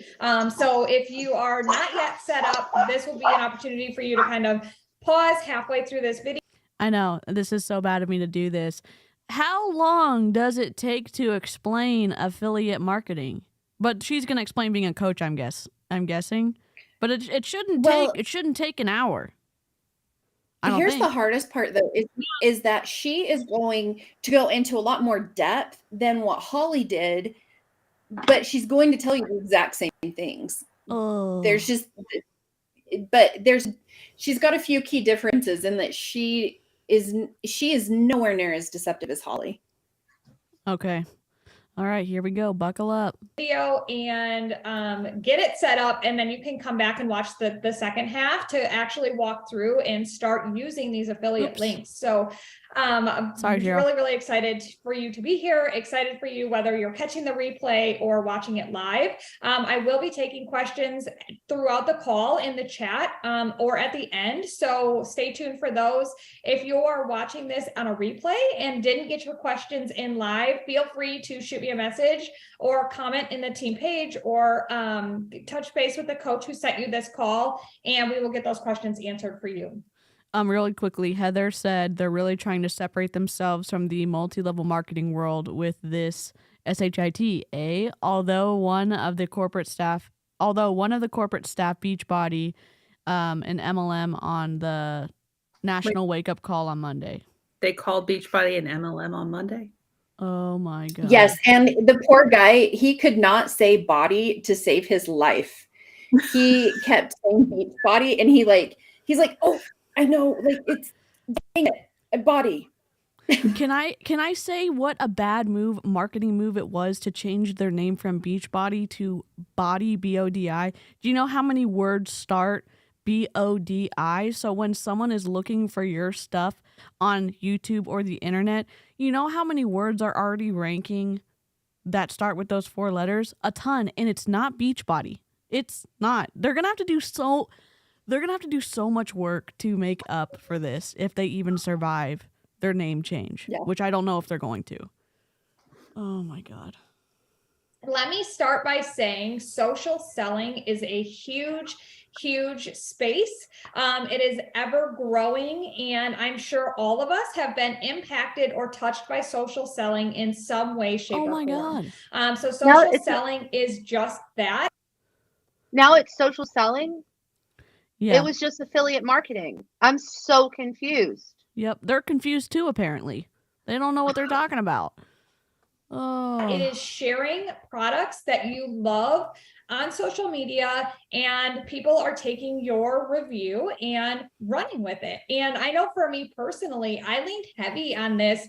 So if you are not yet set up, this will be an opportunity for you to kind of pause halfway through this video. I know, this is so bad of me to do this. How long does it take to explain affiliate marketing? But she's going to explain being a coach, I'm guessing. But it shouldn't take an hour. Here's the hardest part though, is that she is going to go into a lot more depth than what Holly did, but she's going to tell you the exact same things. Oh. She's got a few key differences in that she is nowhere near as deceptive as Holly. Okay. All right, here we go. Buckle up. Video and get it set up, and then you can come back and watch the second half to actually walk through and start using these affiliate links. So I'm really excited for you to be here, excited for you whether you're catching the replay or watching it live. I will be taking questions throughout the call in the chat or at the end, so stay tuned for those. If you are watching this on a replay and didn't get your questions in live, feel free to shoot me a message or comment in the team page, or touch base with the coach who sent you this call, and we will get those questions answered for you. Really quickly, Heather said they're really trying to separate themselves from the multi-level marketing world with this SHIT. Although one of the corporate staff, Beachbody, an MLM on the national wake-up call on Monday. They called Beachbody an MLM on Monday? Oh my God. Yes, and the poor guy, he could not say BODi to save his life. He kept saying Beachbody, and he's like, oh, I know, like, it's dang it, a BODi. Can I say what a bad marketing move it was to change their name from Beachbody to BODi, BODi? Do you know how many words start BODi. So when someone is looking for your stuff on YouTube or the internet, you know how many words are already ranking that start with those 4 letters? A ton. And it's not Beachbody. It's not. They're gonna have to do so much work to make up for this if they even survive their name change, which I don't know if they're going to. Oh my God. Let me start by saying social selling is a huge space. It is ever growing, and I'm sure all of us have been impacted or touched by social selling in some way, shape, or form. God. So social selling is just that. Now it's social selling. Yeah. It was just affiliate marketing. I'm so confused. Yep. They're confused too, apparently. They don't know what they're talking about. Oh. It is sharing products that you love on social media, and people are taking your review and running with it. And I know for me personally, I leaned heavy on this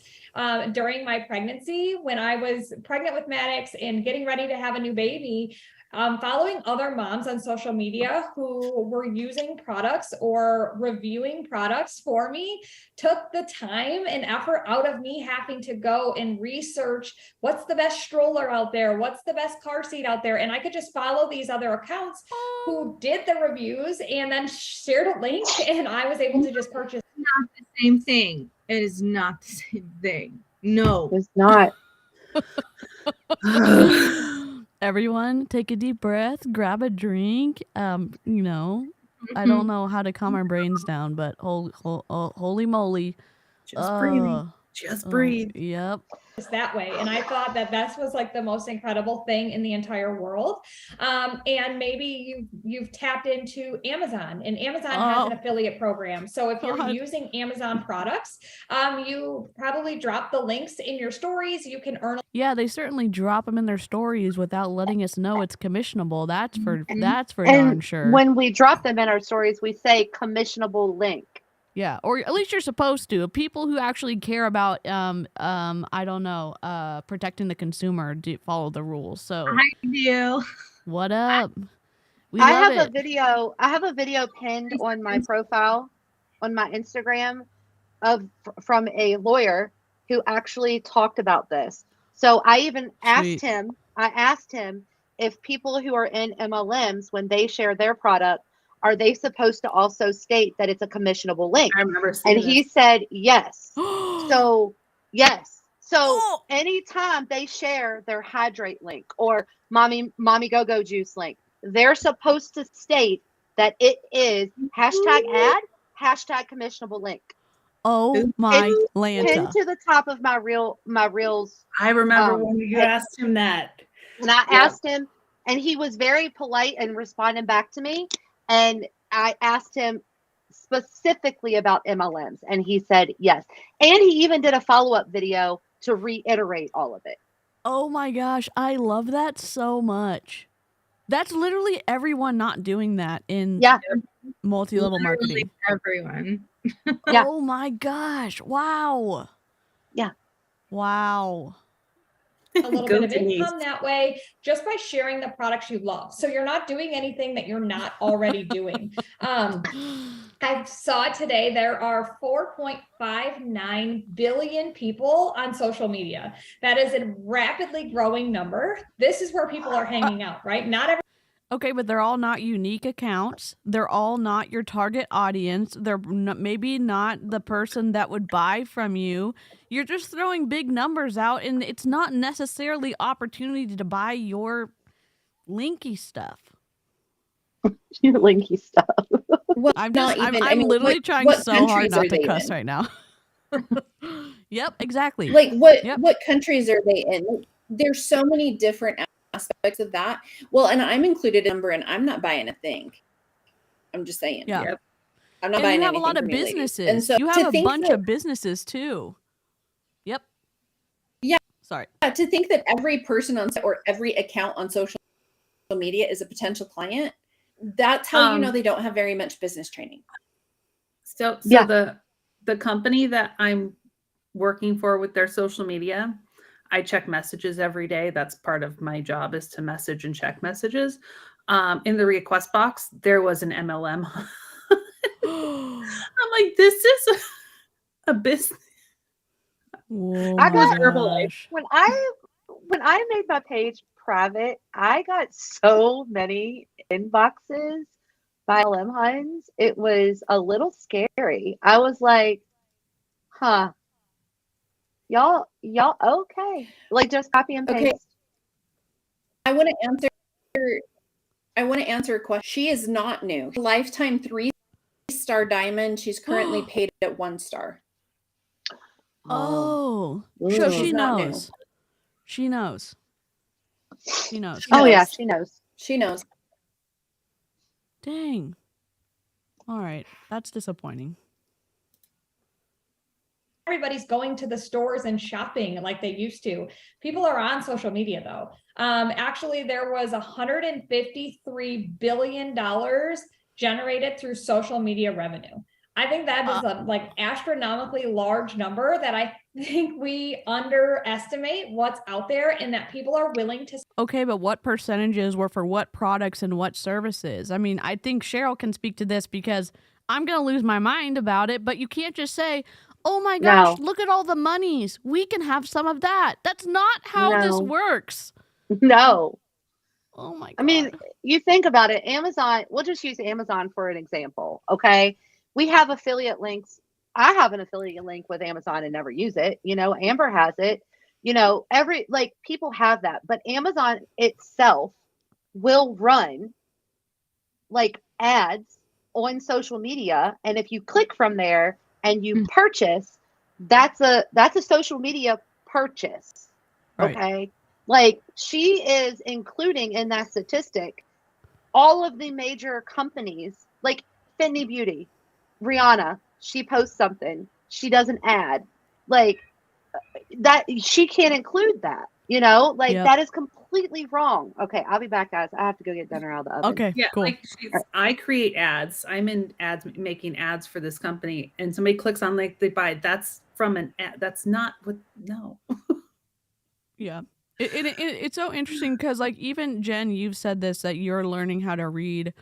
during my pregnancy when I was pregnant with Maddox and getting ready to have a new baby. Following other moms on social media who were using products or reviewing products for me took the time and effort out of me having to go and research what's the best stroller out there, what's the best car seat out there. And I could just follow these other accounts who did the reviews and then shared a link, and I was able to just purchase. It's not the same thing. It is not the same thing. No, it's not. Everyone, take a deep breath, grab a drink. I don't know how to calm our brains down, but holy moly. Just breathing. Just breathe. Yep. That way. And I thought that this was like the most incredible thing in the entire world. And maybe you've tapped into Amazon, and Amazon has an affiliate program. So if you're using Amazon products, you probably drop the links in your stories. You can earn. Yeah, they certainly drop them in their stories without letting us know it's commissionable. That's for and darn sure. When we drop them in our stories, we say commissionable link. Yeah, or at least you're supposed to. People who actually care about, protecting the consumer do follow the rules. So I do. What up? I have a video pinned on my profile on my Instagram from a lawyer who actually talked about this. So I even asked him. I asked him if people who are in MLMs, when they share their product, are they supposed to also state that it's a commissionable link? I remember seeing and he said yes. So yes. So anytime they share their hydrate link or mommy go-go juice link, they're supposed to state that it is #ad, #commissionable link. Oh my Lanta. Pinned to the top of my reels. I remember when you asked him that. And I asked him, and he was very polite and responding back to me. And I asked him specifically about MLMs, and he said yes. And he even did a follow-up video to reiterate all of it. Oh my gosh, I love that so much. That's literally everyone not doing that in multi-level marketing. Everyone. Oh my gosh. Wow. Yeah. Wow. A little bit of income that way just by sharing the products you love. So you're not doing anything that you're not already doing. I saw today there are 4.59 billion people on social media. That is a rapidly growing number. This is where people are hanging out, right? Okay, but they're all not unique accounts. They're all not your target audience. They're maybe not the person that would buy from you. You're just throwing big numbers out, and it's not necessarily opportunity to buy your linky stuff. Your linky stuff. Well, I'm literally trying so hard not to cuss right now. Yep, exactly. Like what countries are they in? There's so many different aspects of that. Well, and I'm included in number, and I'm not buying a thing. I'm just saying. Yeah. Yep. I'm not buying anything. You have a lot of businesses. And so you have a bunch of businesses too. Yep. Yeah. Sorry. Yeah, to think that every person on or every account on social media is a potential client, that's how you know they don't have very much business training. So the company that I'm working for with their social media, I check messages every day. That's part of my job, is to message and check messages. In the request box, there was an MLM I'm like, this is a business. Oh I my got gosh. when I made my page private, I got so many inboxes by 𝐔𝐒𝐄 It was a little scary. I was like, huh, y'all okay. Like just copy and paste. Okay. I want to answer a question. She is not new. Lifetime 3-star diamond. She's currently paid at 1 star. Oh, Ooh. so She's she not knows. new. She knows. She knows. Oh yeah, knows. she knows. She knows. Dang. All right, that's disappointing. Everybody's going to the stores and shopping like they used to. People are on social media though. Actually, there was $153 billion generated through social media revenue. I think that is a like astronomically large number that I think we underestimate what's out there and that people are willing to. Okay, but what percentages were for what products and what services? I mean, I think Cheryl can speak to this because I'm going to lose my mind about it, but you can't just say, oh my gosh, No. look at all the monies. We can have some of that. That's not how this No. works. No. Oh my God. I mean, you think about it, Amazon, we'll just use Amazon for an example, okay? We have affiliate links. I have an affiliate link with Amazon and never use it. You know, Amber has it. You know, people have that, but Amazon itself will run like ads on social media. And if you click from there and you purchase, that's a social media purchase. Right. Okay. Like she is including in that statistic all of the major companies like Fenty Beauty, Rihanna, she posts something, she does an ad, like that, she can't include that, you know, like that is completely wrong. Okay, I'll be back, guys. I have to go get dinner out of the oven. Okay, Yeah, cool. like I create ads. I'm in ads, making ads for this company, and somebody clicks on like they buy. That's from an ad. That's not what. No. Yeah. It's so interesting because like even Jen, you've said this, that you're learning how to read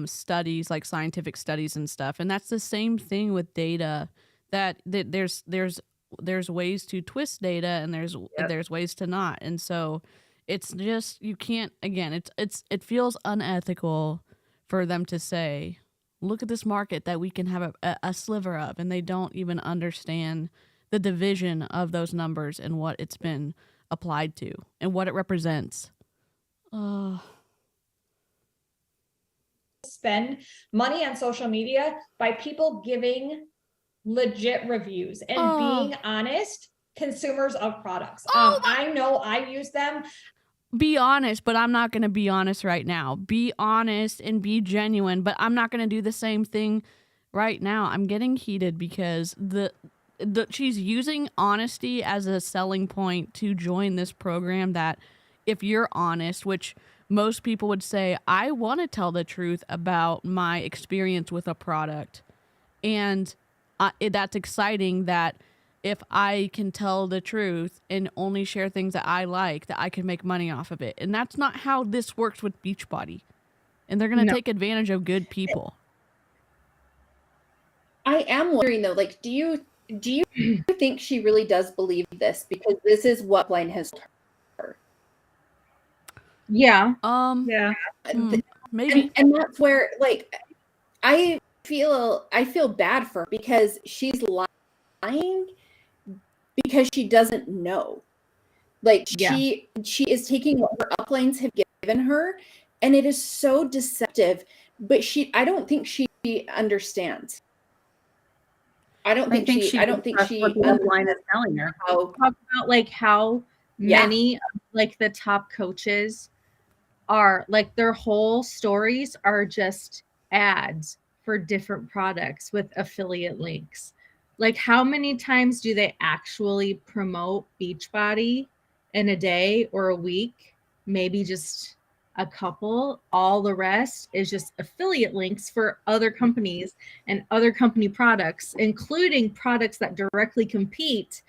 studies, like scientific studies and stuff, and that's the same thing with data, that there's ways to twist data and there's ways to not, and so it's just, you can't, again, it feels unethical for them to say, look at this market that we can have a sliver of, and they don't even understand the division of those numbers and what it's been applied to and what it represents. Spend money on social media by people giving legit reviews and being honest consumers of products. I know I use them. Be honest, but I'm not going to be honest right now. Be honest and be genuine, but I'm not going to do the same thing right now. I'm getting heated because she's using honesty as a selling point to join this program, that if you're honest, which most people would say, I want to tell the truth about my experience with a product. And that's exciting, that if I can tell the truth and only share things that I like, that I can make money off of it. And that's not how this works with Beachbody. And they're going to take advantage of good people. I am wondering though, like, do you think she really does believe this? Because this is what Blind has told her. Yeah. Yeah. Maybe. And that's where, like, I feel bad for her because she's lying because she doesn't know. Like she is taking what her uplines have given her, and it is so deceptive. But I don't think she understands. I don't think she what the upline is telling her. Talk about like how many of like the top coaches are like, their whole stories are just ads for different products with affiliate links. Like, how many times do they actually promote Beachbody in a day or a week? Maybe just a couple. All the rest is just affiliate links for other companies and other company products, including products that directly compete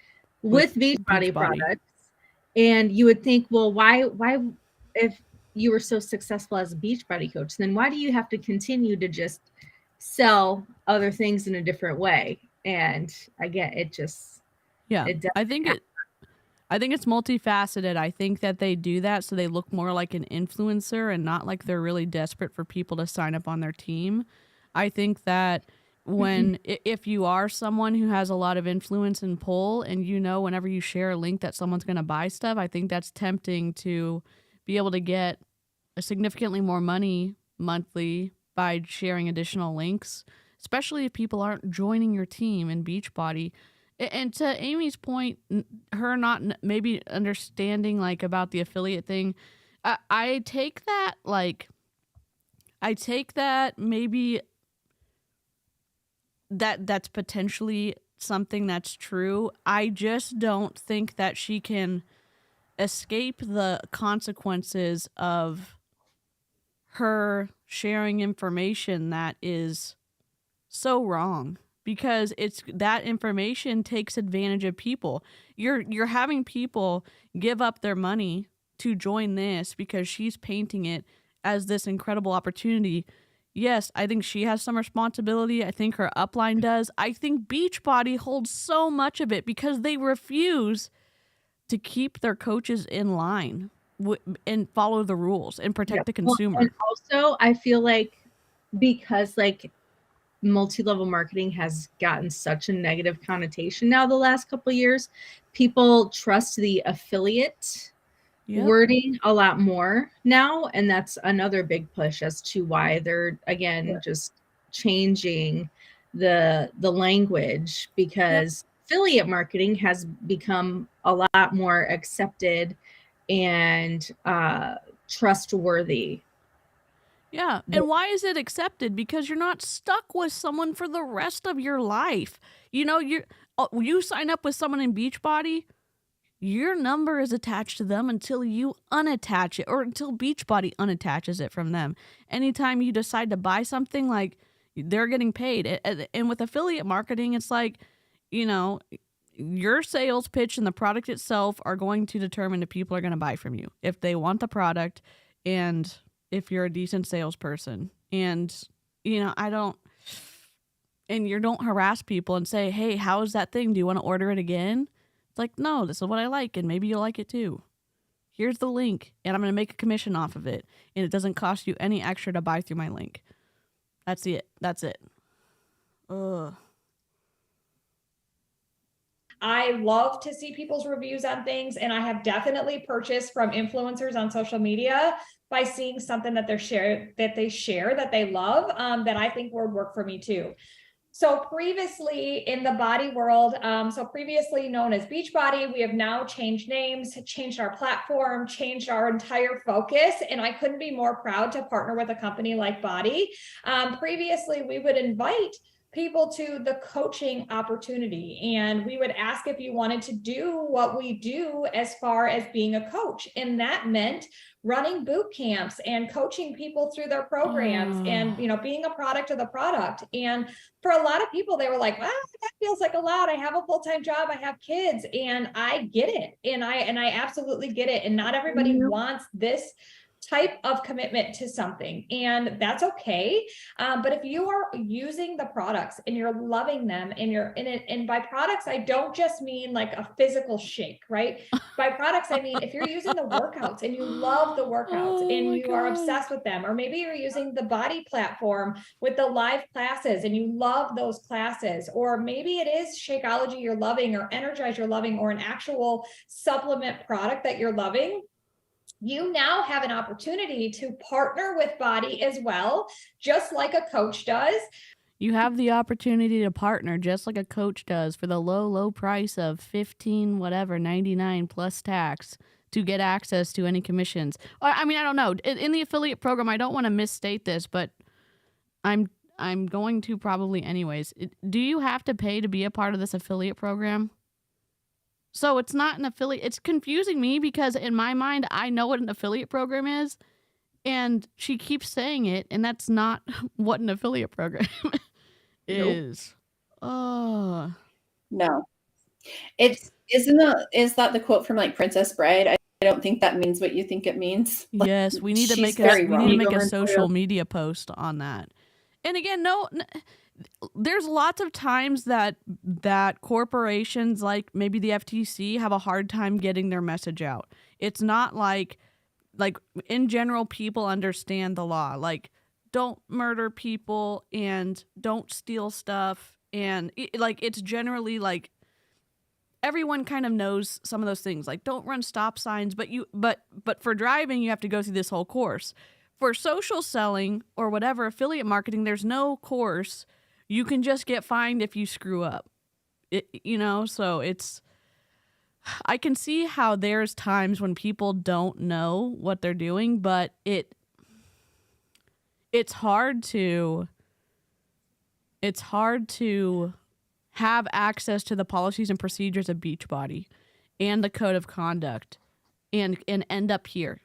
with Beachbody products. And you would think, well, why if you were so successful as a Beachbody coach, then why do you have to continue to just sell other things in a different way. And again, it just I think it's multifaceted. I think that they do that so they look more like an influencer and not like they're really desperate for people to sign up on their team. I think that if you are someone who has a lot of influence and pull, and whenever you share a link that someone's going to buy stuff, I think that's tempting to be able to get significantly more money monthly by sharing additional links, especially if people aren't joining your team in Beachbody. And to Amy's point, her not maybe understanding like about the affiliate thing, I take that maybe that's potentially something that's true. I just don't think that she can escape the consequences of her sharing information that is so wrong, because that information takes advantage of people. You're having people give up their money to join this because she's painting it as this incredible opportunity. Yes, I think she has some responsibility. I think her upline does. I think Beachbody holds so much of it because they refuse to keep their coaches in line and follow the rules and protect the consumer. And also, I feel like because like multi-level marketing has gotten such a negative connotation now the last couple of years, people trust the affiliate wording a lot more now, and that's another big push as to why they're again just changing the language, because affiliate marketing has become a lot more accepted and trustworthy. Yeah. And why is it accepted? Because you're not stuck with someone for the rest of your life. You sign up with someone in Beachbody, your number is attached to them until you unattach it, or until Beachbody unattaches it from them. Anytime you decide to buy something, like, they're getting paid. And with affiliate marketing, it's like, your sales pitch and the product itself are going to determine if people are going to buy from you, if they want the product, and if you're a decent salesperson. And, you don't harass people and say, hey, how is that thing? Do you want to order it again? It's like, no, this is what I like, and maybe you'll like it too. Here's the link, and I'm going to make a commission off of it, and it doesn't cost you any extra to buy through my link. That's it. Ugh. I love to see people's reviews on things, and I have definitely purchased from influencers on social media by seeing something that they share that they love, that I think would work for me too. So previously in the BODi world, previously known as Beachbody, we have now changed names, changed our platform, changed our entire focus, and I couldn't be more proud to partner with a company like BODi. Previously, we would invite people to the coaching opportunity, and we would ask if you wanted to do what we do as far as being a coach, and that meant running boot camps and coaching people through their programs and being a product of the product. And for a lot of people, they were like, wow, that feels like a lot. I have a full-time job, I have kids, and I get it, and I absolutely get it. And not everybody wants this type of commitment to something, and that's okay. But if you are using the products and you're loving them and you're in it, and by products, I don't just mean like a physical shake, right? By products, I mean, if you're using the workouts and you love the workouts and you are obsessed with them, or maybe you're using the BODi platform with the live classes and you love those classes, or maybe it is Shakeology you're loving, or Energize you're loving, or an actual supplement product that you're loving, you now have an opportunity to partner with BODi as well, just like a coach does. You have the opportunity to partner just like a coach does for the low price of $15.99 plus tax to get access to any commissions. I mean, I don't know. In the affiliate program, I don't want to misstate this, but I'm going to probably anyways. Do you have to pay to be a part of this affiliate program? So it's not an affiliate. It's confusing me because in my mind, I know what an affiliate program is, and she keeps saying it, and that's not what an affiliate program is. Oh. No. Is that the quote from like Princess Bride? I don't think that means what you think it means. Yes, we need to make a social media post on that. And again, there's lots of times that corporations like maybe the FTC have a hard time getting their message out. It's not like in general, people understand the law. Like, don't murder people and don't steal stuff. And it's generally like everyone kind of knows some of those things. Like, don't run stop signs, but for driving, you have to go through this whole course. For social selling or whatever, affiliate marketing, there's no course. You can just get fined if you screw up. So I can see how there's times when people don't know what they're doing, but it's hard to have access to the policies and procedures of Beachbody and the code of conduct and end up here.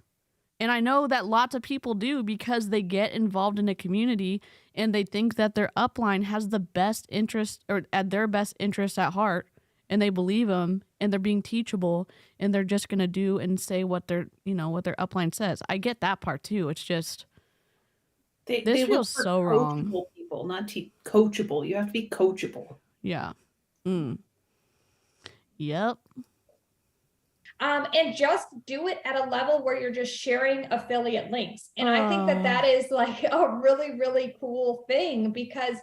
And I know that lots of people do because they get involved in a community and they think that their upline has the best interest or at their best interest at heart, and they believe them and they're being teachable and they're just going to do and say what their upline says. I get that part too. It's just this feels so wrong. People, not coachable. You have to be coachable. Yeah. Yep. And just do it at a level where you're just sharing affiliate links. And I think that is like a really, really cool thing because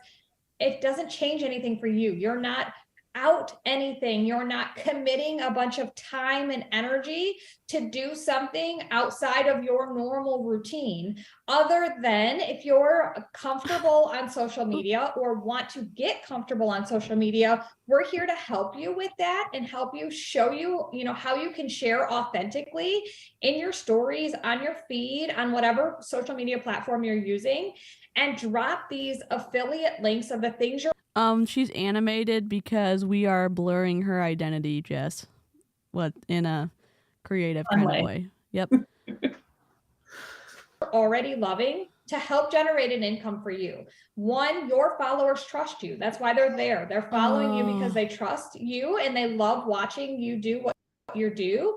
it doesn't change anything for you. You're not out anything. You're not committing a bunch of time and energy to do something outside of your normal routine, other than if you're comfortable on social media or want to get comfortable on social media. We're here to help you with that and help you show you, how you can share authentically in your stories, on your feed, on whatever social media platform you're using, and drop these affiliate links of the things you're she's animated because we are blurring her identity, Jess. In a creative kind of way. Yep. already loving to help generate an income for you. One, your followers trust you. That's why they're there. They're following you because they trust you and they love watching you do what you do.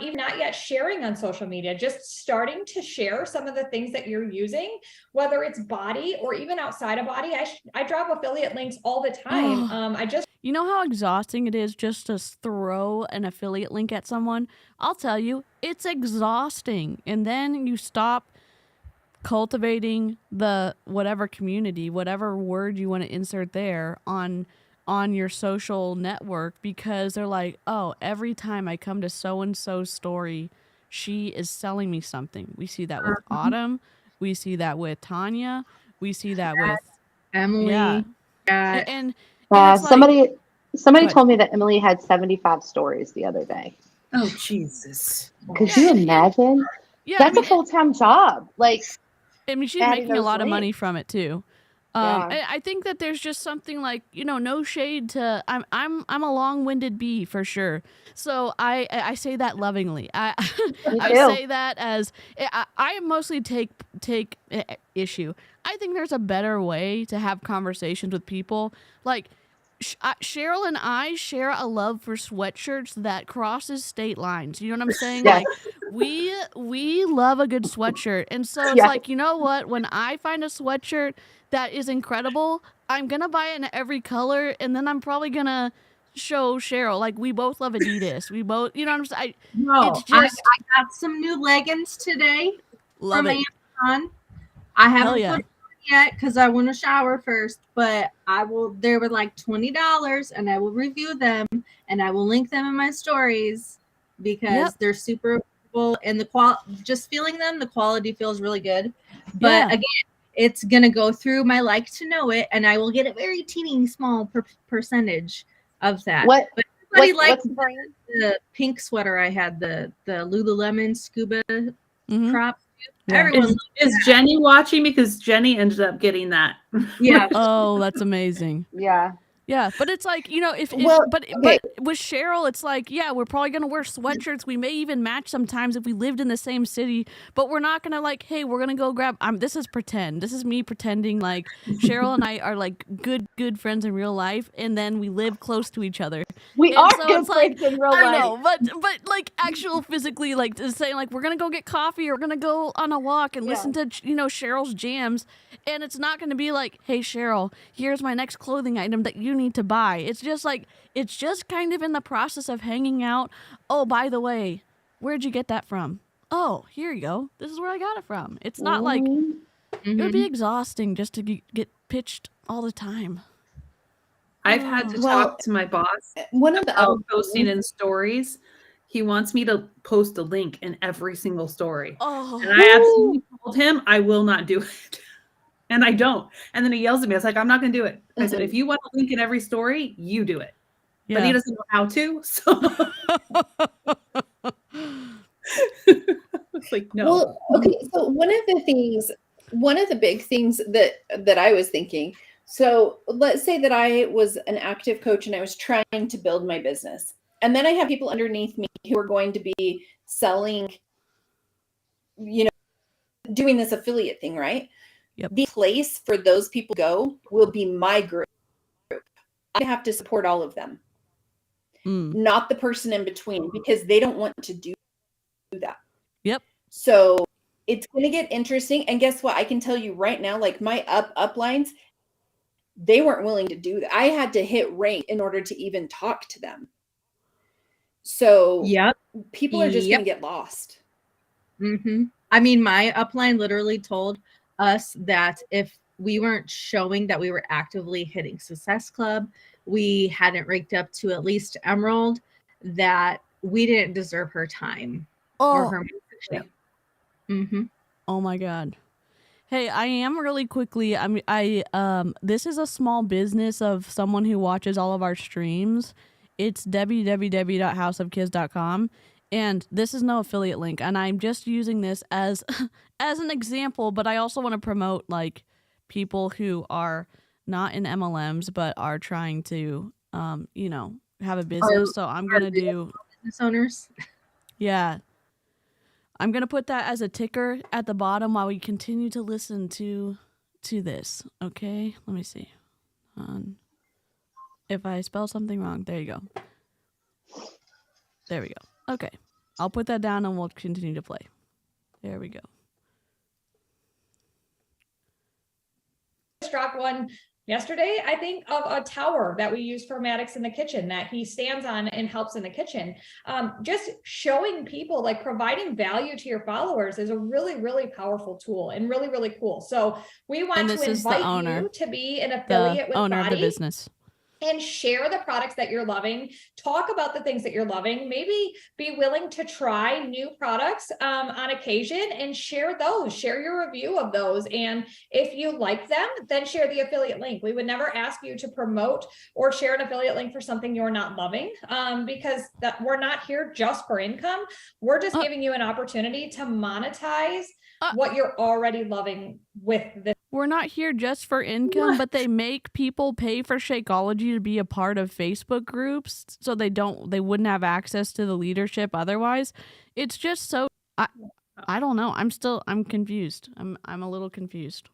Even not yet sharing on social media, just starting to share some of the things that you're using, whether it's BODi or even outside of BODi. I drop affiliate links all the time. You know how exhausting it is just to throw an affiliate link at someone? I'll tell you, it's exhausting. And then you stop cultivating the whatever community, whatever word you want to insert there on your social network, because they're like, oh, every time I come to so-and-so's story, she is selling me something. We see that with Autumn. We see that with Tanya. We see that with Emily. Yeah. And somebody told me that Emily had 75 stories the other day. Oh, Jesus. Could you imagine? Yeah, That's a full-time job. Like, I mean, she's making a lot of money from it too. Yeah. I think that there's just something like, no shade to, I'm a long-winded bee for sure. So I say that lovingly. I say that as I mostly take issue. I think there's a better way to have conversations with people. Like Cheryl and I share a love for sweatshirts that crosses state lines. You know what I'm saying? Yes. Like we love a good sweatshirt. And so it's like, you know what? When I find a sweatshirt that is incredible, I'm going to buy it in every color. And then I'm probably going to show Cheryl. Like, we both love Adidas. We both, you know what I'm saying? I got some new leggings today Love from it. Amazon. I haven't Hell yeah. put it on yet because I want to shower first, but I will. They were like $20, and I will review them, and I will link them in my stories because they're super cool. And just feeling them, the quality feels really good. But again, it's going to go through my like to know it, and I will get a very teeny small percentage of that. But everybody likes the pink sweater I had, the Lululemon scuba crop. Yeah. Everyone is Jenny watching? Because Jenny ended up getting that. Yeah. Oh, that's amazing. Yeah. Yeah, but it's like, you know, but with Cheryl, it's like, yeah, we're probably gonna wear sweatshirts. We may even match sometimes if we lived in the same city, but we're not gonna like, hey, we're gonna go grab. This is pretend. This is me pretending like Cheryl and I are like good friends in real life, and then we live close to each other. We are good friends in real life. I know, but like actual physically, like saying like we're gonna go get coffee or we're gonna go on a walk and listen to Cheryl's jams, and it's not gonna be like, hey Cheryl, here's my next clothing item that you need to buy. It's just like, it's just kind of in the process of hanging out. Oh, by the way, where'd you get that from? Oh, here you go. This is where I got it from. It's not like, it would be exhausting just to get pitched all the time. I've had to talk to my boss one of the posting in stories. He wants me to post a link in every single story. Oh. And I absolutely told him I will not do it. And I don't. And then he yells at me. I was like, I'm not going to do it. I said, if you want a link in every story, you do it. Yeah. But he doesn't know how to. So it's like, no. Well, okay. So one of the big things that I was thinking, so let's say that I was an active coach and I was trying to build my business. And then I have people underneath me who are going to be selling, doing this affiliate thing, right? Yep. The place for those people to go will be my group. I have to support all of them, not the person in between, because they don't want to do that. Yep. So it's going to get interesting. And guess what? I can tell you right now, like my uplines, they weren't willing to do that. I had to hit rank in order to even talk to them. So people are just going to get lost. I mean, my upline literally told us that if we weren't showing that we were actively hitting Success Club, we hadn't ranked up to at least Emerald, that we didn't deserve her time or her mentorship. Oh my God. Hey, I am really quickly. This is a small business of someone who watches all of our streams. It's www.houseofkids.com. And this is no affiliate link, and I'm just using this as an example, but I also want to promote like people who are not in MLMs but are trying to have a business. So I'm going to do business owners. Yeah. I'm going to put that as a ticker at the bottom while we continue to listen to this. Okay? Let me see. If I spell something wrong, there you go. There we go. Okay, I'll put that down and we'll continue to play. There we go. Struck one yesterday, I think, of a tower that we use for Maddox in the kitchen that he stands on and helps in the kitchen. Just showing people, like providing value to your followers is a really, really powerful tool and really, really cool. So we want to invite you to be an affiliate with owner BODi of the business. And share the products that you're loving, talk about the things that you're loving, maybe be willing to try new products on occasion and share those, share your review of those. And if you like them, then share the affiliate link. We would never ask you to promote or share an affiliate link for something you're not loving, because we're not here just for income. We're just giving you an opportunity to monetize what you're already loving with this. We're not here just for income, but they make people pay for Shakeology to be a part of Facebook groups, so they wouldn't have access to the leadership otherwise. It's just so I don't know. I'm confused. I'm a little confused.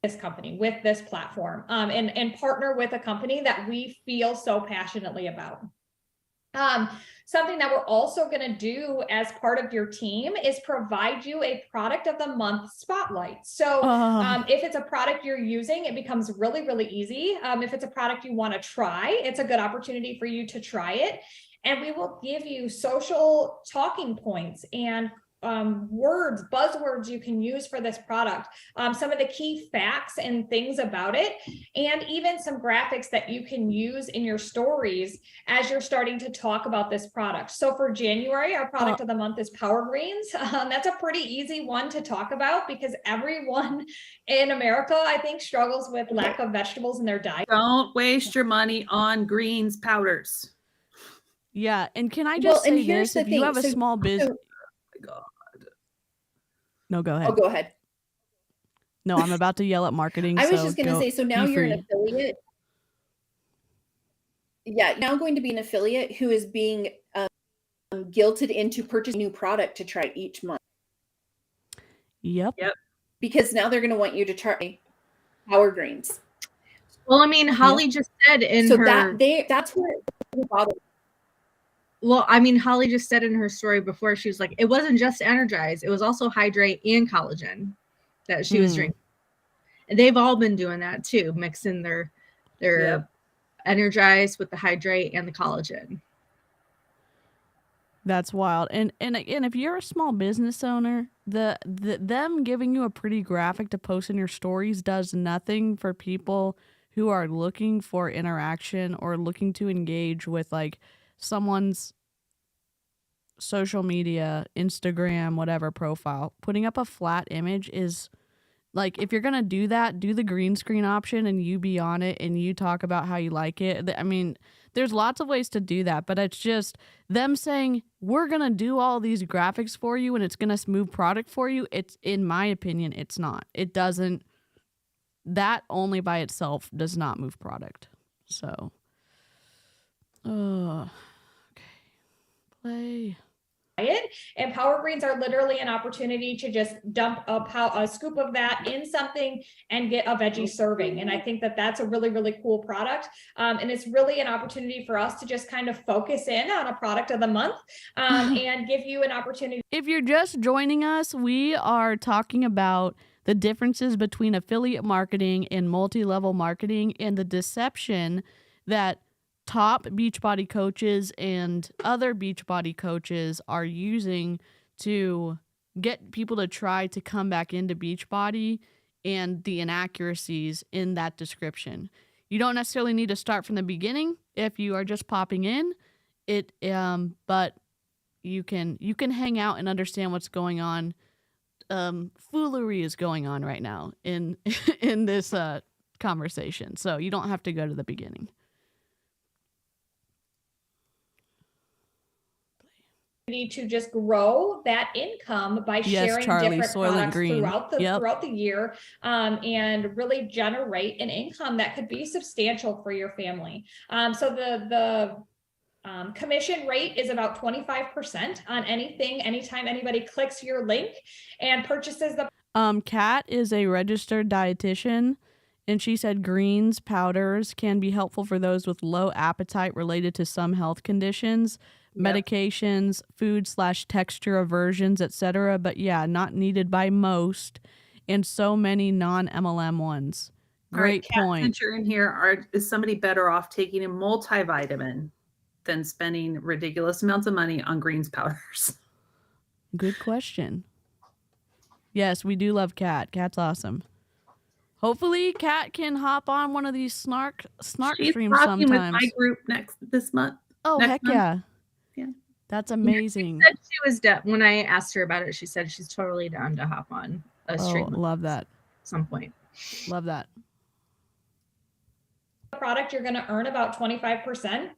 This company with this platform, and partner with a company that we feel so passionately about. Something that we're also going to do as part of your team is provide you a product of the month spotlight. So if it's a product you're using, it becomes really, really easy. If it's a product you want to try, it's a good opportunity for you to try it. And we will give you social talking points and buzzwords you can use for this product, some of the key facts and things about it, and even some graphics that you can use in your stories as you're starting to talk about this product. So for January, our product of the month is Power Greens. That's a pretty easy one to talk about because everyone in America, I think, struggles with lack of vegetables in their diet. Don't waste your money on greens powders. Yeah, and can I just say this? If you have a small business... God. No, go ahead. Oh, go ahead. No, I'm about to yell at marketing. I was just going to say, so now you're an affiliate. Yeah, now going to be an affiliate who is being guilted into purchasing new product to try each month. Yep. Because now they're going to want you to try Power Greens. Well, I mean, Holly just said in her that's where it bothers. Well, I mean, Holly just said in her story before, she was like, it wasn't just Energize, it was also Hydrate and Collagen that she was drinking. And they've all been doing that too, mixing their Energize with the Hydrate and the Collagen. That's wild. And again, if you're a small business owner, them giving you a pretty graphic to post in your stories does nothing for people who are looking for interaction or looking to engage with like someone's social media, Instagram, whatever profile. Putting up a flat image is like, if you're going to do that, do the green screen option and you be on it and you talk about how you like it. I mean, there's lots of ways to do that, but it's just them saying, we're going to do all these graphics for you and it's going to move product for you. It's, in my opinion, it's not. It doesn't. That only by itself does not move product. So, okay. Play. And Power Greens are literally an opportunity to just dump a scoop of that in something and get a veggie serving. And I think that that's a really, really cool product. And it's really an opportunity for us to just kind of focus in on a product of the month and give you an opportunity. If you're just joining us, we are talking about the differences between affiliate marketing and multi-level marketing and the deception that top Beachbody coaches and other Beachbody coaches are using to get people to try to come back into Beachbody, and the inaccuracies in that description. You don't necessarily need to start from the beginning if you are just popping in. But you can hang out and understand what's going on. Foolery is going on right now in this conversation, so you don't have to go to the beginning. Need to just grow that income by sharing different products throughout the year and really generate an income that could be substantial for your family. So the commission rate is about 25% on anything, anytime anybody clicks your link and purchases the. Kat is a registered dietitian, and she said greens powders can be helpful for those with low appetite related to some health conditions. Medications, food/texture aversions, etc. But yeah, not needed by most, and so many non-MLM ones. Great point. Since you're in here, is somebody better off taking a multivitamin than spending ridiculous amounts of money on greens powders? Good question. Yes, we do love Kat. Kat's awesome. Hopefully, Kat can hop on one of these snark streams sometimes. With my group this month. Oh, heck yeah. Yeah, that's amazing. She said she was when I asked her about it, she said she's totally down to hop on a stream. Love that. At some point. Love that. Product, you're going to earn about 25%.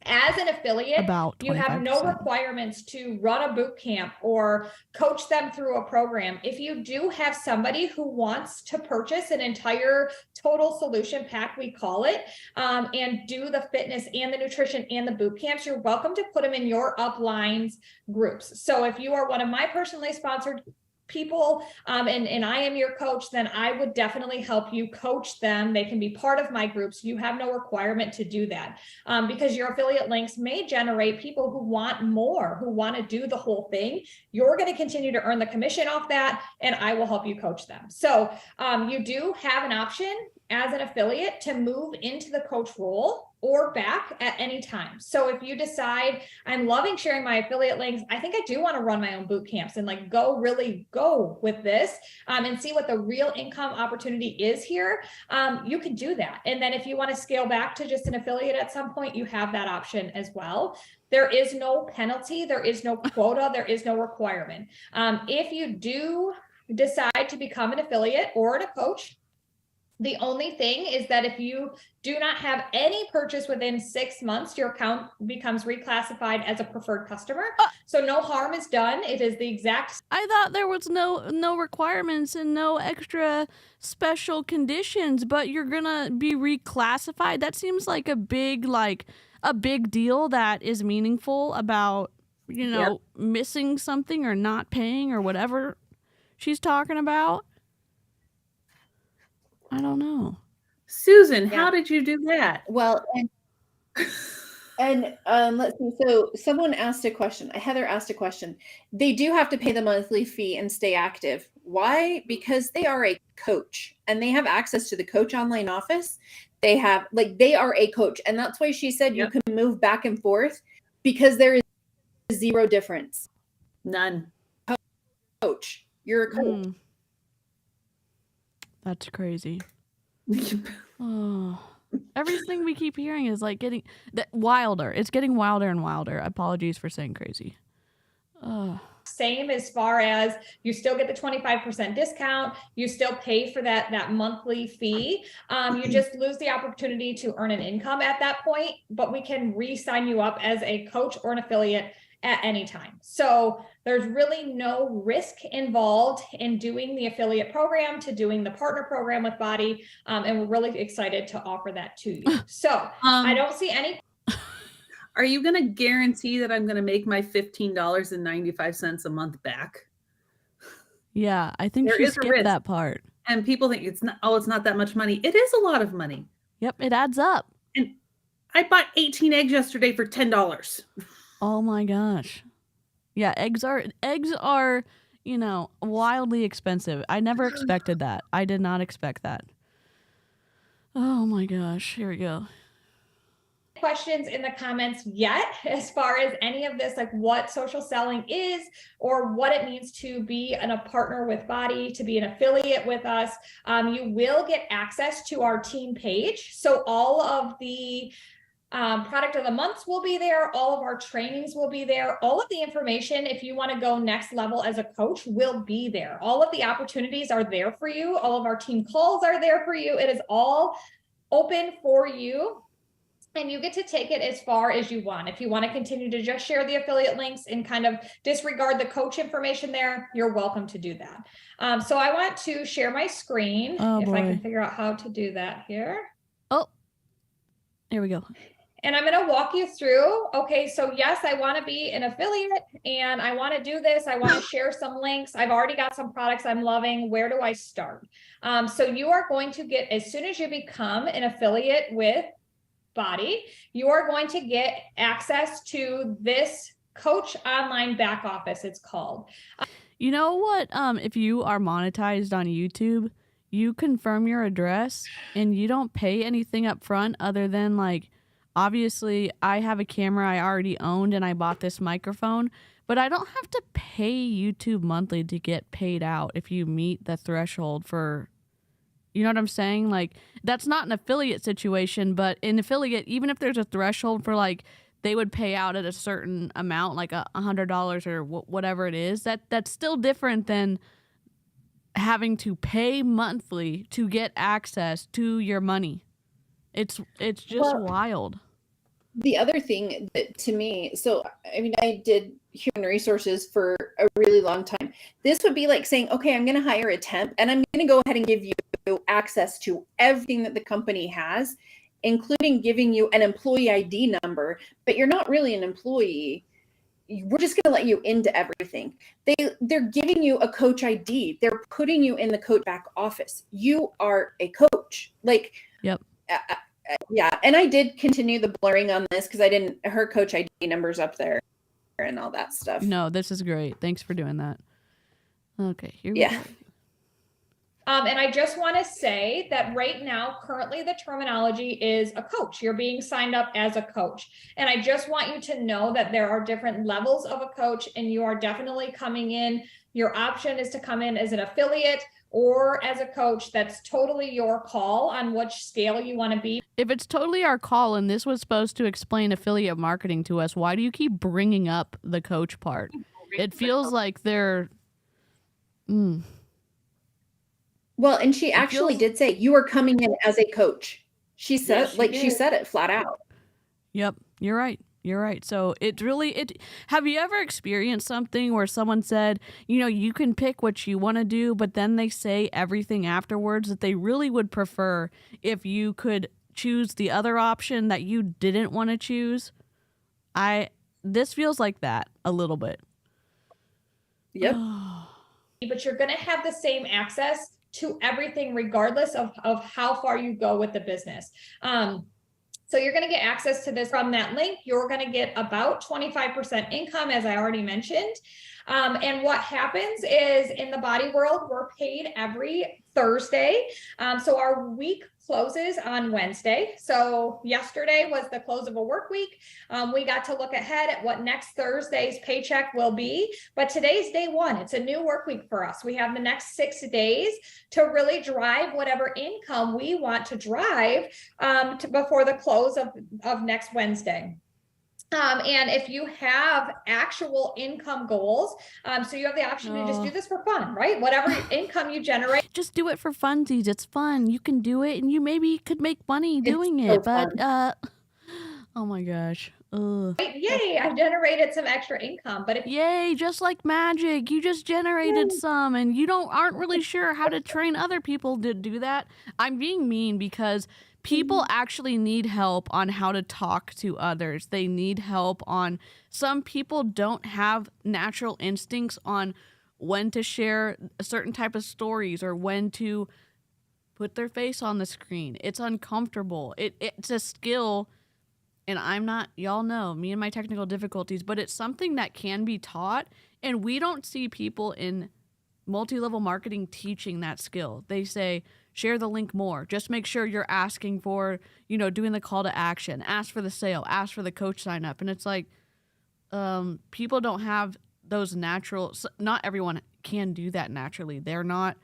As an affiliate, you have no requirements to run a boot camp or coach them through a program. If you do have somebody who wants to purchase an entire total solution pack, we call it, and do the fitness and the nutrition and the boot camps, you're welcome to put them in your uplines groups. So if you are one of my personally sponsored people and I am your coach, then I would definitely help you coach them. They can be part of my groups. You have no requirement to do that because your affiliate links may generate people who want more, who want to do the whole thing. You're going to continue to earn the commission off that, and I will help you coach them. So you do have an option as an affiliate to move into the coach role or back at any time. So if you decide I'm loving sharing my affiliate links, I think I do want to run my own boot camps and like really go with this and see what the real income opportunity is here, you can do that. And then if you want to scale back to just an affiliate at some point, you have that option as well. There is no penalty. There is no quota. There is no requirement. If you do decide to become an affiliate or a coach, The only thing is that if you do not have any purchase within 6 months, your account becomes reclassified as a preferred customer. So no harm is done. It is the exact. I thought there was no requirements and no extra special conditions, but you're gonna be reclassified. That seems like a big deal that is meaningful about, missing something or not paying or whatever she's talking about. I don't know. Susan, how did you do that? Well, and let's see. So someone asked a question. Heather asked a question. They do have to pay the monthly fee and stay active. Why? Because they are a coach and they have access to the coach online office. They are a coach. And that's why she said you can move back and forth, because there is zero difference. None. Coach. You're a coach. That's crazy. Everything we keep hearing is like getting wilder. It's getting wilder and wilder. Apologies for saying crazy. Same as far as you still get the 25% discount. You still pay for that monthly fee. You just lose the opportunity to earn an income at that point, but we can re-sign you up as a coach or an affiliate at any time. So there's really no risk involved in doing the affiliate program to doing the partner program with BODi. And we're really excited to offer that to you. So I don't see any. Are you going to guarantee that I'm going to make my $15.95 a month back? Yeah, I think she skipped that part. And people think it's not that much money. It is a lot of money. Yep, it adds up. And I bought 18 eggs yesterday for $10. Oh my gosh. Yeah, eggs are, wildly expensive. I never expected that. I did not expect that. Oh my gosh. Here we go. Questions in the comments yet as far as any of this, like what social selling is or what it means to be a partner with BODi, to be an affiliate with us. You will get access to our team page. So all of the product of the months will be there. All of our trainings will be there. All of the information, if you want to go next level as a coach, will be there. All of the opportunities are there for you. All of our team calls are there for you. It is all open for you. And you get to take it as far as you want. If you want to continue to just share the affiliate links and kind of disregard the coach information there, you're welcome to do that. So I want to share my screen if I can figure out how to do that here. Oh, there we go. And I'm going to walk you through. Okay, so yes, I want to be an affiliate and I want to do this. I want to share some links. I've already got some products I'm loving. Where do I start? So you are going to get, as soon as you become an affiliate with BODi, you are going to get access to this coach online back office, it's called. You know what? If you are monetized on YouTube, you confirm your address and you don't pay anything up front other than obviously I have a camera I already owned and I bought this microphone, but I don't have to pay YouTube monthly to get paid out if you meet the threshold for, you know what I'm saying? That's not an affiliate situation, but in affiliate, even if there's a threshold for they would pay out at a certain amount, like $100 or whatever it is, that's still different than having to pay monthly to get access to your money. It's just wild. The other thing that to me, so I mean, I did human resources for a really long time. This would be like saying, okay, I'm going to hire a temp and I'm going to go ahead and give you access to everything that the company has, including giving you an employee ID number, but you're not really an employee. We're just going to let you into everything. They're giving you a coach ID. They're putting you in the coach back office. You are a coach. Yep. Yeah. And I did continue the blurring on this because her coach ID number's up there and all that stuff. No, this is great. Thanks for doing that. Okay. Here we go. And I just want to say that right now, currently the terminology is a coach. You're being signed up as a coach. And I just want you to know that there are different levels of a coach and you are definitely coming in. Your option is to come in as an affiliate or as a coach. That's totally your call on which scale you want to be. If it's totally our call and this was supposed to explain affiliate marketing to us, why do you keep bringing up the coach part? It feels like they're... Well, and she actually did say you are coming in as a coach. She said, she said it flat out. Yep, you're right. You're right. So have you ever experienced something where someone said, you can pick what you want to do, but then they say everything afterwards that they really would prefer if you could choose the other option that you didn't want to choose? This feels like that a little bit. Yep. But you're going to have the same access to everything regardless of how far you go with the business. So you're going to get access to this from that link. You're going to get about 25% income, as I already mentioned. And what happens is in the BODi world, we're paid every Thursday. So our week closes on Wednesday. So yesterday was the close of a work week. We got to look ahead at what next Thursday's paycheck will be. But today's day one. It's a new work week for us. We have the next 6 days to really drive whatever income we want to drive before the close of next Wednesday. And if you have actual income goals, so you have the option to just do this for fun, right? Whatever income you generate. Just do it for funsies. It's fun. You can do it and you maybe could make money doing it. But, oh my gosh. Right? Yay, I generated some extra income. But yay, just like magic. You just generated some and you aren't really sure how to train other people to do that. I'm being mean because people actually need help on how to talk to others. They need help on, some people don't have natural instincts on when to share a certain type of stories or when to put their face on the screen. It's uncomfortable. It's a skill, and y'all know me and my technical difficulties, but it's something that can be taught, and we don't see people in multi-level marketing teaching that skill. They say, share the link more. Just make sure you're asking for, doing the call to action. Ask for the sale. Ask for the coach sign up. And it's like, people don't have those natural. Not everyone can do that naturally. They're not,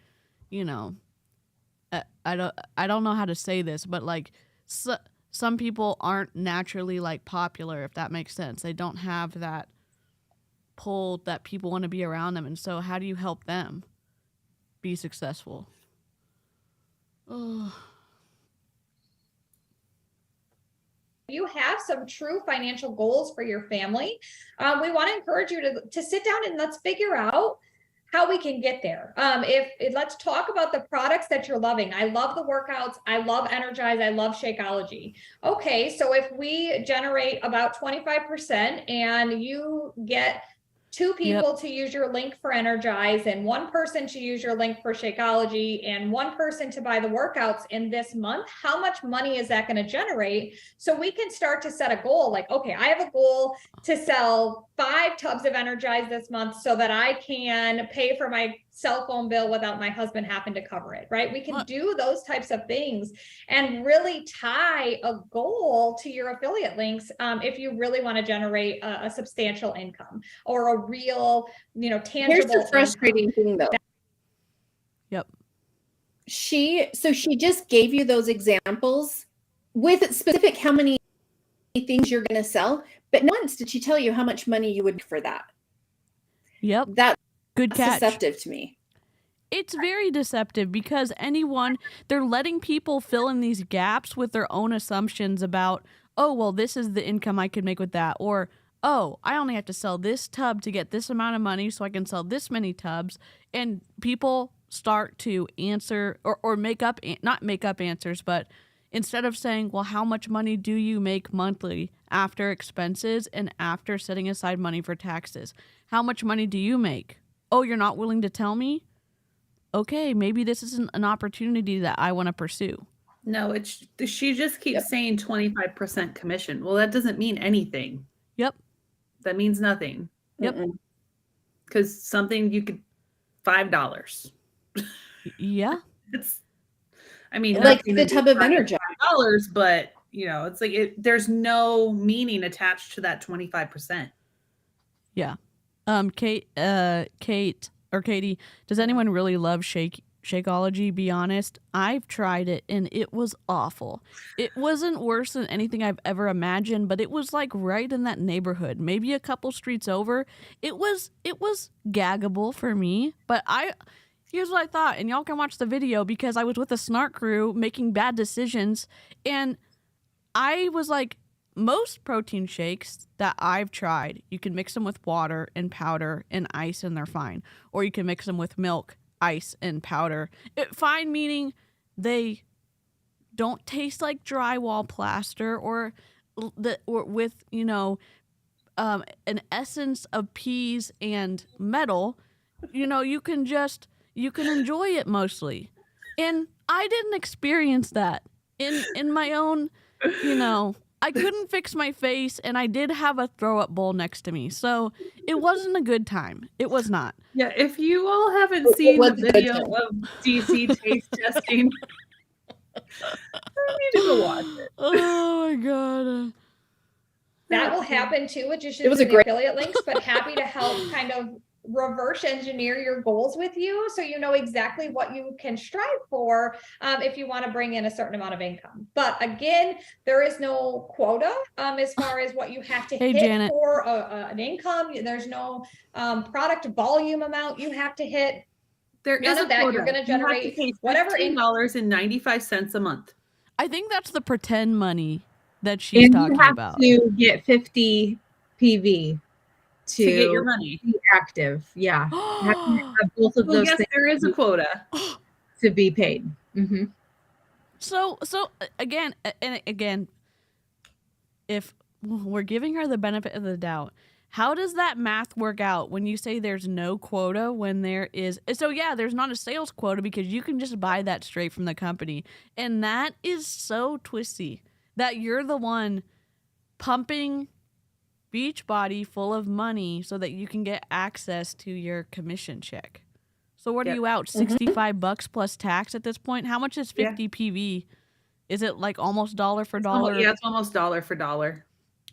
I don't know how to say this, but like some people aren't naturally like popular, if that makes sense. They don't have that pull that people want to be around them. And so how do you help them be successful? You have some true financial goals for your family. We want to encourage you to sit down and let's figure out how we can get there. Let's talk about the products that you're loving. I love the workouts. I love Energize. I love Shakeology. Okay, so if we generate about 25% and you get 2 people to use your link for Energize and 1 person to use your link for Shakeology and 1 person to buy the workouts in this month, how much money is that going to generate? So we can start to set a goal like, okay, I have a goal to sell 5 tubs of Energize this month so that I can pay for my cell phone bill without my husband having to cover it, right? We can do those types of things and really tie a goal to your affiliate links if you really want to generate a substantial income or a real, tangible. Here's the frustrating thing though. Yep. She just gave you those examples with specific how many things you're going to sell, but not once did she tell you how much money you would for that. Yep. That's good catch. Deceptive to me. It's very deceptive because they're letting people fill in these gaps with their own assumptions about, oh, well, this is the income I could make with that. Or, oh, I only have to sell this tub to get this amount of money so I can sell this many tubs. And people start to answer or not make up answers, but instead of saying, well, how much money do you make monthly after expenses and after setting aside money for taxes? How much money do you make? Oh, you're not willing to tell me? Okay, maybe this isn't an opportunity that I want to pursue. No, she just keeps saying 25% commission. Well, that doesn't mean anything. Yep. That means nothing. Yep. Because something you could $5. Yeah. Like the tub of energy $5, but it's like there's no meaning attached to that 25%. Yeah. Kate or Katie, does anyone really love Shakeology? Be honest. I've tried it and it was awful. It wasn't worse than anything I've ever imagined, but it was like right in that neighborhood, maybe a couple streets over. It was gaggable for me, but here's what I thought, and y'all can watch the video because I was with the SNARK crew making bad decisions, and I was like, most protein shakes that I've tried, you can mix them with water and powder and ice and they're fine. Or you can mix them with milk, ice, and powder. Fine meaning they don't taste like drywall plaster or with, you know, an essence of peas and metal. You know, you can enjoy it mostly. And I didn't experience that in my own, you know, I couldn't fix my face, and I did have a throw-up bowl next to me, so it wasn't a good time. It was not. Yeah, if you all haven't seen the video of DC taste testing, you need to go watch it. Oh my god. That will happen too, which is It was just a the great- affiliate links, but happy to help kind of reverse engineer your goals with you so you know exactly what you can strive for if you want to bring in a certain amount of income. But again, there is no quota as far as what you have to hit Janet. for an income. There's no product volume amount you have to hit. There None is of that. You're going to generate whatever $15.95 a month. I think that's the pretend money that she's And talking you have about. to get 50 PV To get your money. be active. Yeah. You have to have both of Well, those yes, things there is a quota. to be paid. Mm-hmm. So again, if we're giving her the benefit of the doubt, how does that math work out when you say there's no quota when there is? So yeah, there's not a sales quota because you can just buy that straight from the company. And that is so twisty that you're the one pumping Beachbody full of money so that you can get access to your commission check. So what are you out? $65 plus tax at this point? How much is 50 PV? Is it like almost dollar for dollar? Yeah, it's almost dollar for dollar.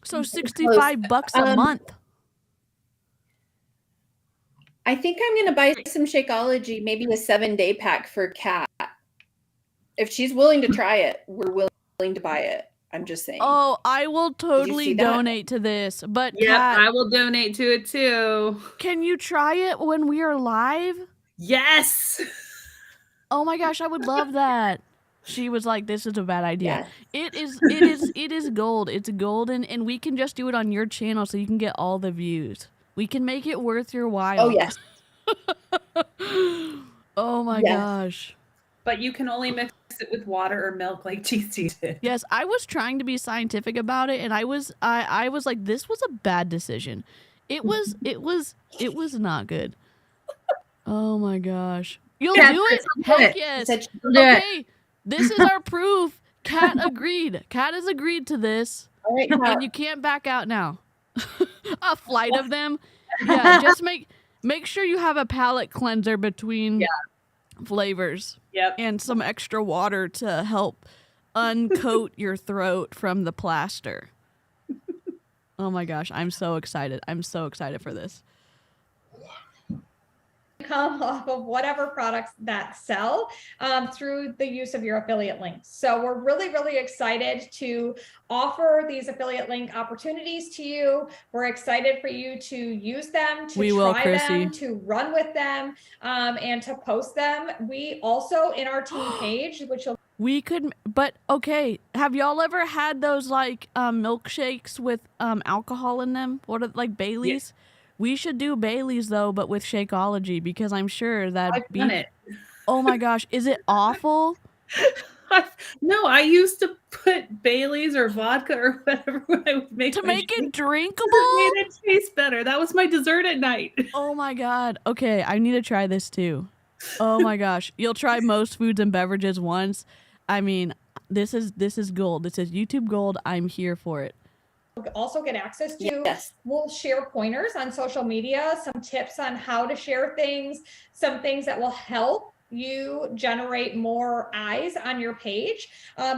So $65 a month. I think I'm going to buy some Shakeology, maybe a 7-day pack for Kat. If she's willing to try it, we're willing to buy it. I'm just saying. Oh, I will totally see that? donate to this. But Yeah, Kat, I will donate to it too. can you try it when we are live? Yes. Oh my gosh, I would love that. She was like, "This is a bad idea." Yes. It is gold. It's golden, and we can just do it on your channel so you can get all the views. We can make it worth your while. Oh, yes. Oh my Yes. gosh. But you can only mix it with water or milk like GC did. Yes, I was trying to be scientific about it, and I was like, this was a bad decision. It was not good. Oh my gosh. You'll Kat, do it? do Heck it. yes. Said- Okay. This is our proof. Kat agreed. Kat has agreed to this. All right, And you can't back out now. A flight of them. Yeah, just make sure you have a palate cleanser between flavors. Yep. And some extra water to help uncoat your throat from the plaster. Oh my gosh, I'm so excited. I'm so excited for this. Come off of whatever products that sell through the use of your affiliate links. So we're really, really excited to offer these affiliate link opportunities to you. We're excited for you to use them, to try them, to run with them, and to post them. We also, in our team page, which will but okay, have y'all ever had those like milkshakes with alcohol in them? What are like Baileys? Yeah. We should do Baileys though, but with Shakeology because I'm sure that I've done it. Oh my gosh, is it awful? No, I used to put Baileys or vodka or whatever when I would make it drinkable. It made it taste better. That was my dessert at night. Oh my god. Okay, I need to try this too. Oh my gosh, you'll try most foods and beverages once. I mean, this is gold. This is YouTube gold. I'm here for it. Also get access to. Yes. We'll share pointers on social media, some tips on how to share things, some things that will help you generate more eyes on your page,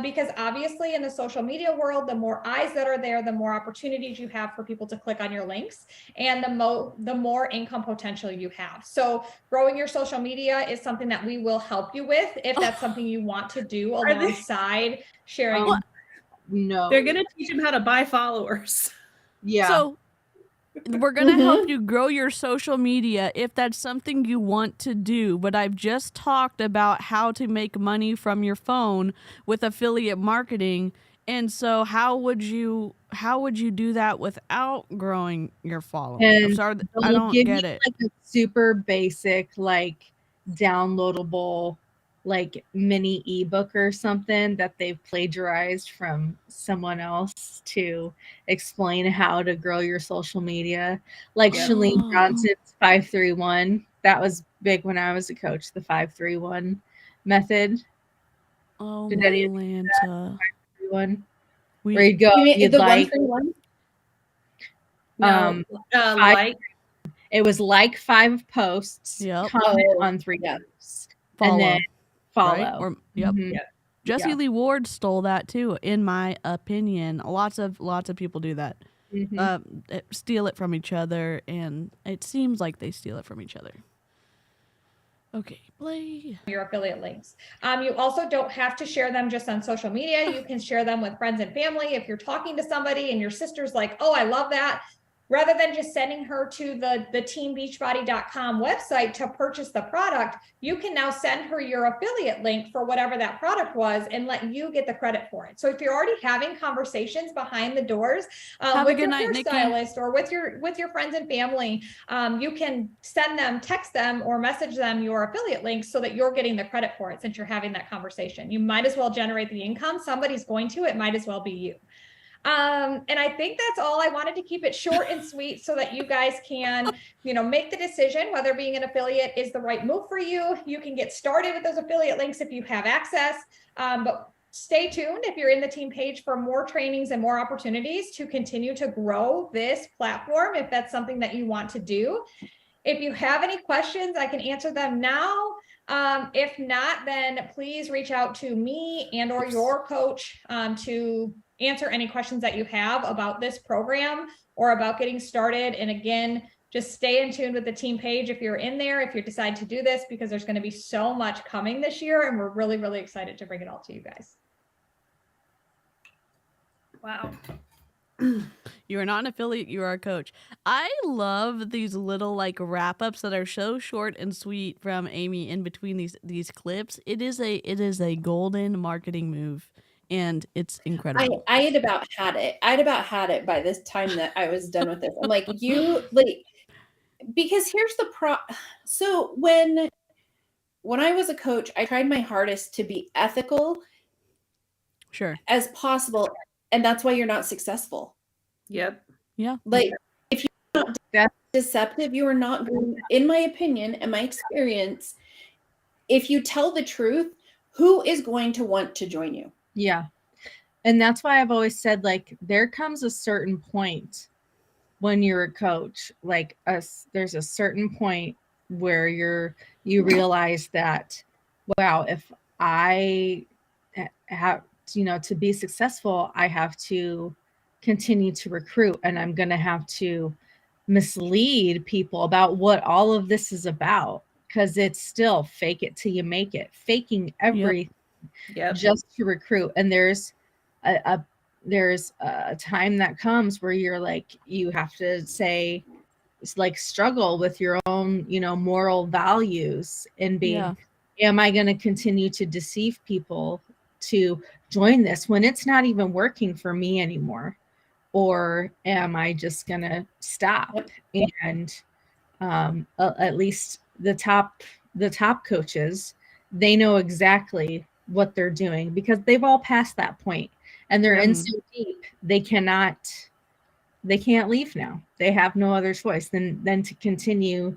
because obviously in the social media world, the more eyes that are there, the more opportunities you have for people to click on your links, and the more income potential you have. So growing your social media is something that we will help you with if that's something you want to do alongside sharing. No. They're going to teach them how to buy followers. Yeah. So we're going to help you grow your social media if that's something you want to do. But I've just talked about how to make money from your phone with affiliate marketing. And so how would you do that without growing your following? I'm And sorry, I they'll don't give get you it. like a super basic, like downloadable, like mini ebook or something that they've plagiarized from someone else to explain how to grow your social media. Like Shalene Johnson's 531. That was big when I was a coach, the 531 method. Oh, Did my any of Lanta. 531? Where you'd go, you'd the like 131? No, like it was like 5 posts, Yep. comment on 3 posts, and then follow. Right? Or, yep. Mhm. Jesse Yeah. Lee Ward stole that too, in my opinion. Lots of people do that. Steal it from each other, and it seems like they steal it from each other. Okay, play your affiliate links. You also don't have to share them just on social media. You can share them with friends and family. If you're talking to somebody and your sister's like, oh, I love that, rather than just sending her to the teambeachbody.com website to purchase the product, you can now send her your affiliate link for whatever that product was and let you get the credit for it. So if you're already having conversations behind the doors with your hairstylist or with your friends and family, you can send them, text them, or message them your affiliate links so that you're getting the credit for it. Since you're having that conversation, you might as well generate the income. Somebody's going to, it might as well be you. And I think that's all. I wanted to keep it short and sweet so that you guys can, make the decision whether being an affiliate is the right move for you. You can get started with those affiliate links if you have access, but stay tuned if you're in the team page for more trainings and more opportunities to continue to grow this platform if that's something that you want to do. If you have any questions, I can answer them now. If not, then please reach out to me and or your coach to answer any questions that you have about this program or about getting started. And again, just stay in tune with the team page if you're in there, if you decide to do this, because there's going to be so much coming this year. And we're really, really excited to bring it all to you guys. Wow. You are not an affiliate, you are a coach. I love these little like wrap-ups that are so short and sweet from Amy in between these clips. It is a golden marketing move, and it's incredible. I had about had it by this time that I was done with this. I'm like, because here's the so when I was a coach, I tried my hardest to be ethical as possible, and that's why you're not successful. Yep. Yeah. Like if you're not deceptive, you are not going, in my opinion and my experience, if you tell the truth, who is going to want to join you? Yeah. And that's why I've always said, like, there comes a certain point when you're a coach, like there's a certain point where you realize that, wow, if I have, to be successful, I have to continue to recruit, and I'm going to have to mislead people about what all of this is about, because it's still fake it till you make it, faking everything just to recruit. And there's a time that comes where you're like, you have to say, it's like struggle with your own, moral values and being, am I going to continue to deceive people to join this when it's not even working for me anymore? Or am I just going to stop? And at least the top coaches, they know exactly what they're doing because they've all passed that point, and they're in so deep, they can't leave now. They have no other choice than to continue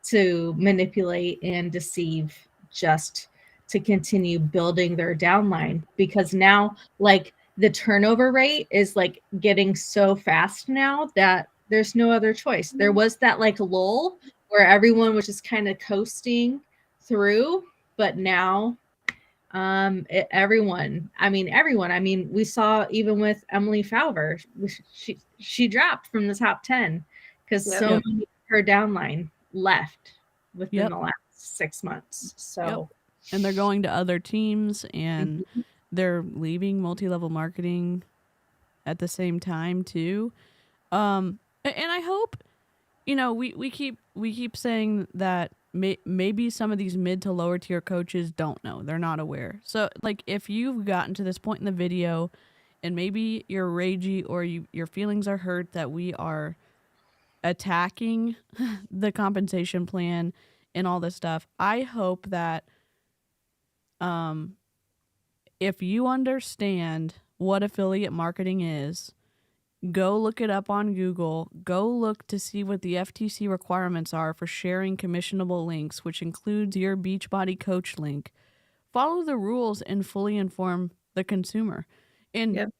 to manipulate and deceive, just to continue building their downline, because now, like, the turnover rate is like getting so fast now that there's no other choice. There was that like lull where everyone was just kind of coasting through, but now everyone, we saw even with Emily Fowler, she dropped from the top 10 because so many of her downline left within the last 6 months. So and they're going to other teams, and they're leaving multi-level marketing at the same time too. And I hope, we keep saying that maybe some of these mid to lower tier coaches don't know. They're not aware. So like if you've gotten to this point in the video and maybe you're ragey or your feelings are hurt that we are attacking the compensation plan and all this stuff, I hope that if you understand what affiliate marketing is, go look it up on Google. Go look to see what the FTC requirements are for sharing commissionable links, which includes your Beachbody coach link. Follow the rules and fully inform the consumer. And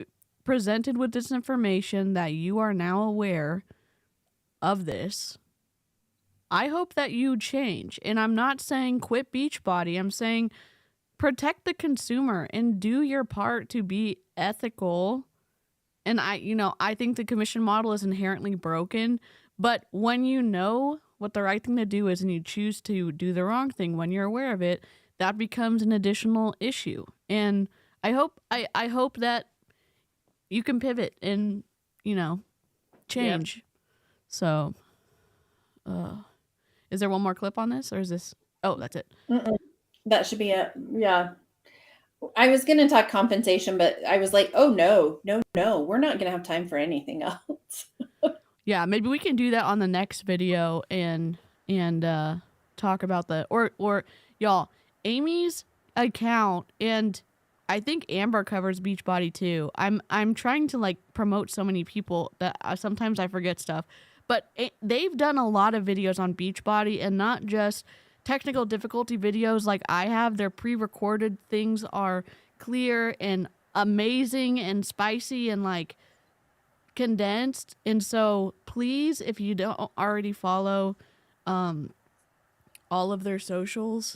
presented with this information that you are now aware of this, I hope that you change. And I'm not saying quit Beachbody. I'm saying protect the consumer and do your part to be ethical. And I think the commission model is inherently broken, but when you know what the right thing to do is and you choose to do the wrong thing when you're aware of it, that becomes an additional issue. And I hope that you can pivot and, change. Yep. So, is there one more clip on this or is this, oh, that's it. That should be it. Yeah. I was going to talk compensation, but I was like, oh, no, we're not going to have time for anything else. Yeah, maybe we can do that on the next video and talk about or y'all, Amy's account, and I think Amber covers Beachbody too. I'm trying to promote so many people that sometimes I forget stuff, but they've done a lot of videos on Beachbody and not just technical difficulty videos like I have. Their pre-recorded things are clear and amazing and spicy and condensed. And so please, if you don't already follow all of their socials,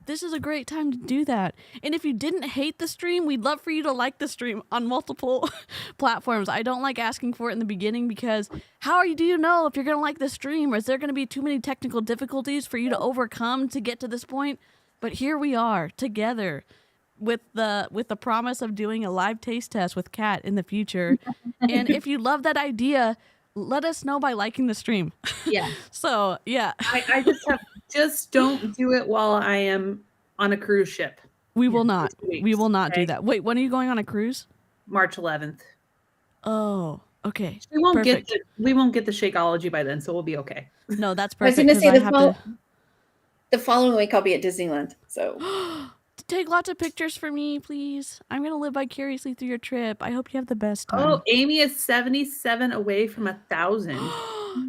this is a great time to do that. And if you didn't hate the stream, we'd love for you to like the stream on multiple platforms. I don't like asking for it in the beginning because do you know if you're going to like the stream? Or is there going to be too many technical difficulties for you to overcome to get to this point? But here we are together with the promise of doing a live taste test with Kat in the future. And if you love that idea, let us know by liking the stream. Yeah. So, yeah. I just don't do it while I am on a cruise ship. We will not. We will not do that. Wait, when are you going on a cruise? March 11th. Oh, okay. We won't get the Shakeology by then, so we'll be okay. No, that's perfect. I was going to say the following week I'll be at Disneyland. So take lots of pictures for me, please. I'm going to live vicariously through your trip. I hope you have the best time. Oh, Amy is 77 away from 1,000.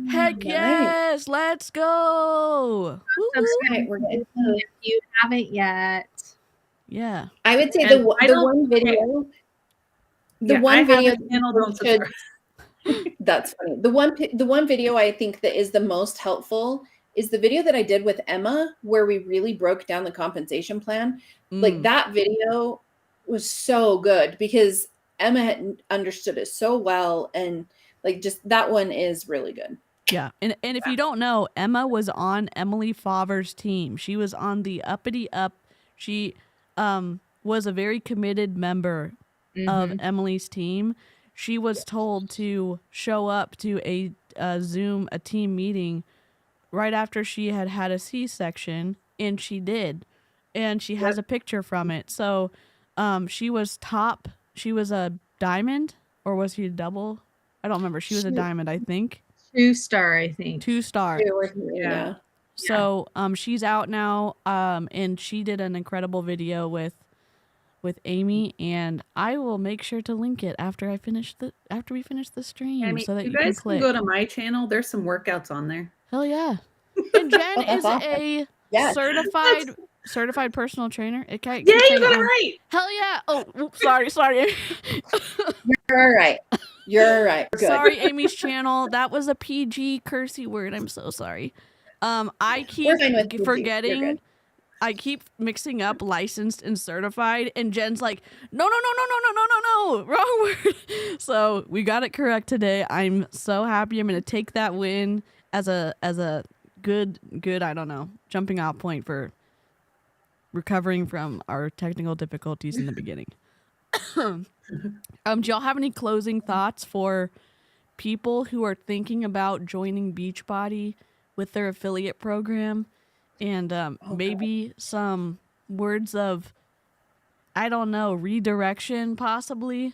Heck yes, let's go. Subscribe. If you haven't yet. Yeah. I would say the one video. That's funny. The one video I think that is the most helpful is the video that I did with Emma, where we really broke down the compensation plan. That video was so good because Emma had understood it so well, and just that one is really good. Yeah. And if you don't know, Emma was on Emily Favre's team. She was on the Uppity Up. She was a very committed member of Emily's team. She was told to show up to a team meeting right after she had a C-section, and she did. And she has a picture from it. So she was top. She was a diamond, or was she a double? I don't remember. She was a diamond, I think. 2-star, I think. 2-star. Yeah. So she's out now, and she did an incredible video with Amy, and I will make sure to link it after we finish the stream, so that you guys can go to my channel. There's some workouts on there. Hell yeah! And Jen is a certified personal trainer. You got it right. Hell yeah! Oh, sorry. You're all right. Good. Sorry, Amy's channel. That was a PG cursey word. I'm so sorry. I keep forgetting. I keep mixing up licensed and certified, and Jen's like, no, wrong word. So we got it correct today. I'm so happy. I'm gonna take that win as a good, I don't know, jumping off point for recovering from our technical difficulties in the beginning. Do y'all have any closing thoughts for people who are thinking about joining Beachbody with their affiliate program, and maybe some words of, I don't know, redirection possibly?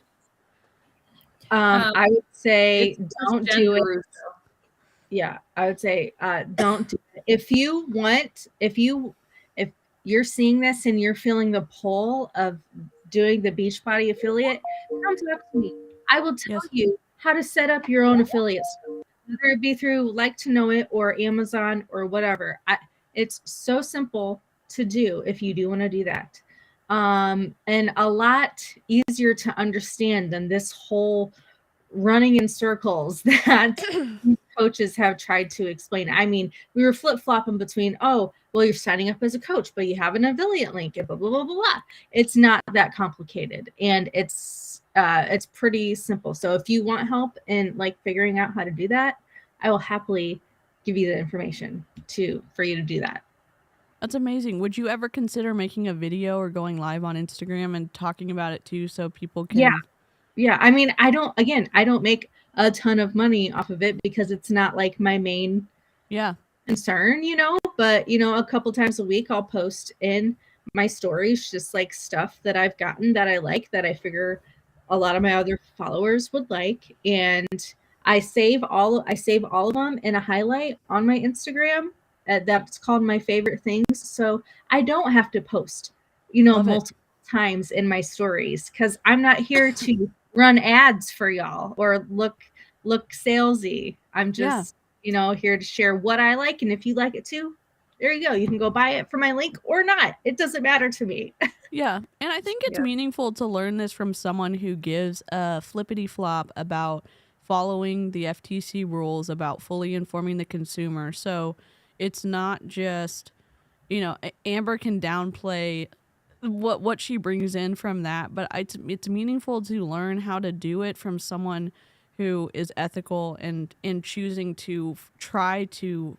I would say don't do it. Russo. Yeah, I would say don't do it. If you're seeing this and you're feeling the pull of doing the Beachbody affiliate, come talk to me. I will tell you how to set up your own affiliate store, whether it be through Like to Know It or Amazon or whatever. It's so simple to do if you do want to do that. And a lot easier to understand than this whole running in circles that coaches have tried to explain. I mean, we were flip-flopping between, oh, well, you're signing up as a coach, but you have an affiliate link, and blah, blah, blah, blah, blah. It's not that complicated, and it's pretty simple. So if you want help in like figuring out how to do that, I will happily give you the information for you to do that. That's amazing. Would you ever consider making a video or going live on Instagram and talking about it too, so people can? Yeah. I mean, I don't make a ton of money off of it because it's not like my main concern, but a couple times a week I'll post in my stories just like stuff that I've gotten that I like, that I figure a lot of my other followers would like, and I save all of them in a highlight on my Instagram. That's called my favorite things, so I don't have to post multiple times in my stories, because I'm not here to run ads for y'all or look salesy. I'm just here to share what I like, and if you like it too, there you go. You can go buy it from my link or not. It doesn't matter to me. Yeah, and I think it's meaningful to learn this from someone who gives a flippity flop about following the FTC rules, about fully informing the consumer. So it's not just, Amber can downplay what she brings in from that, but it's meaningful to learn how to do it from someone who is ethical and in choosing to try to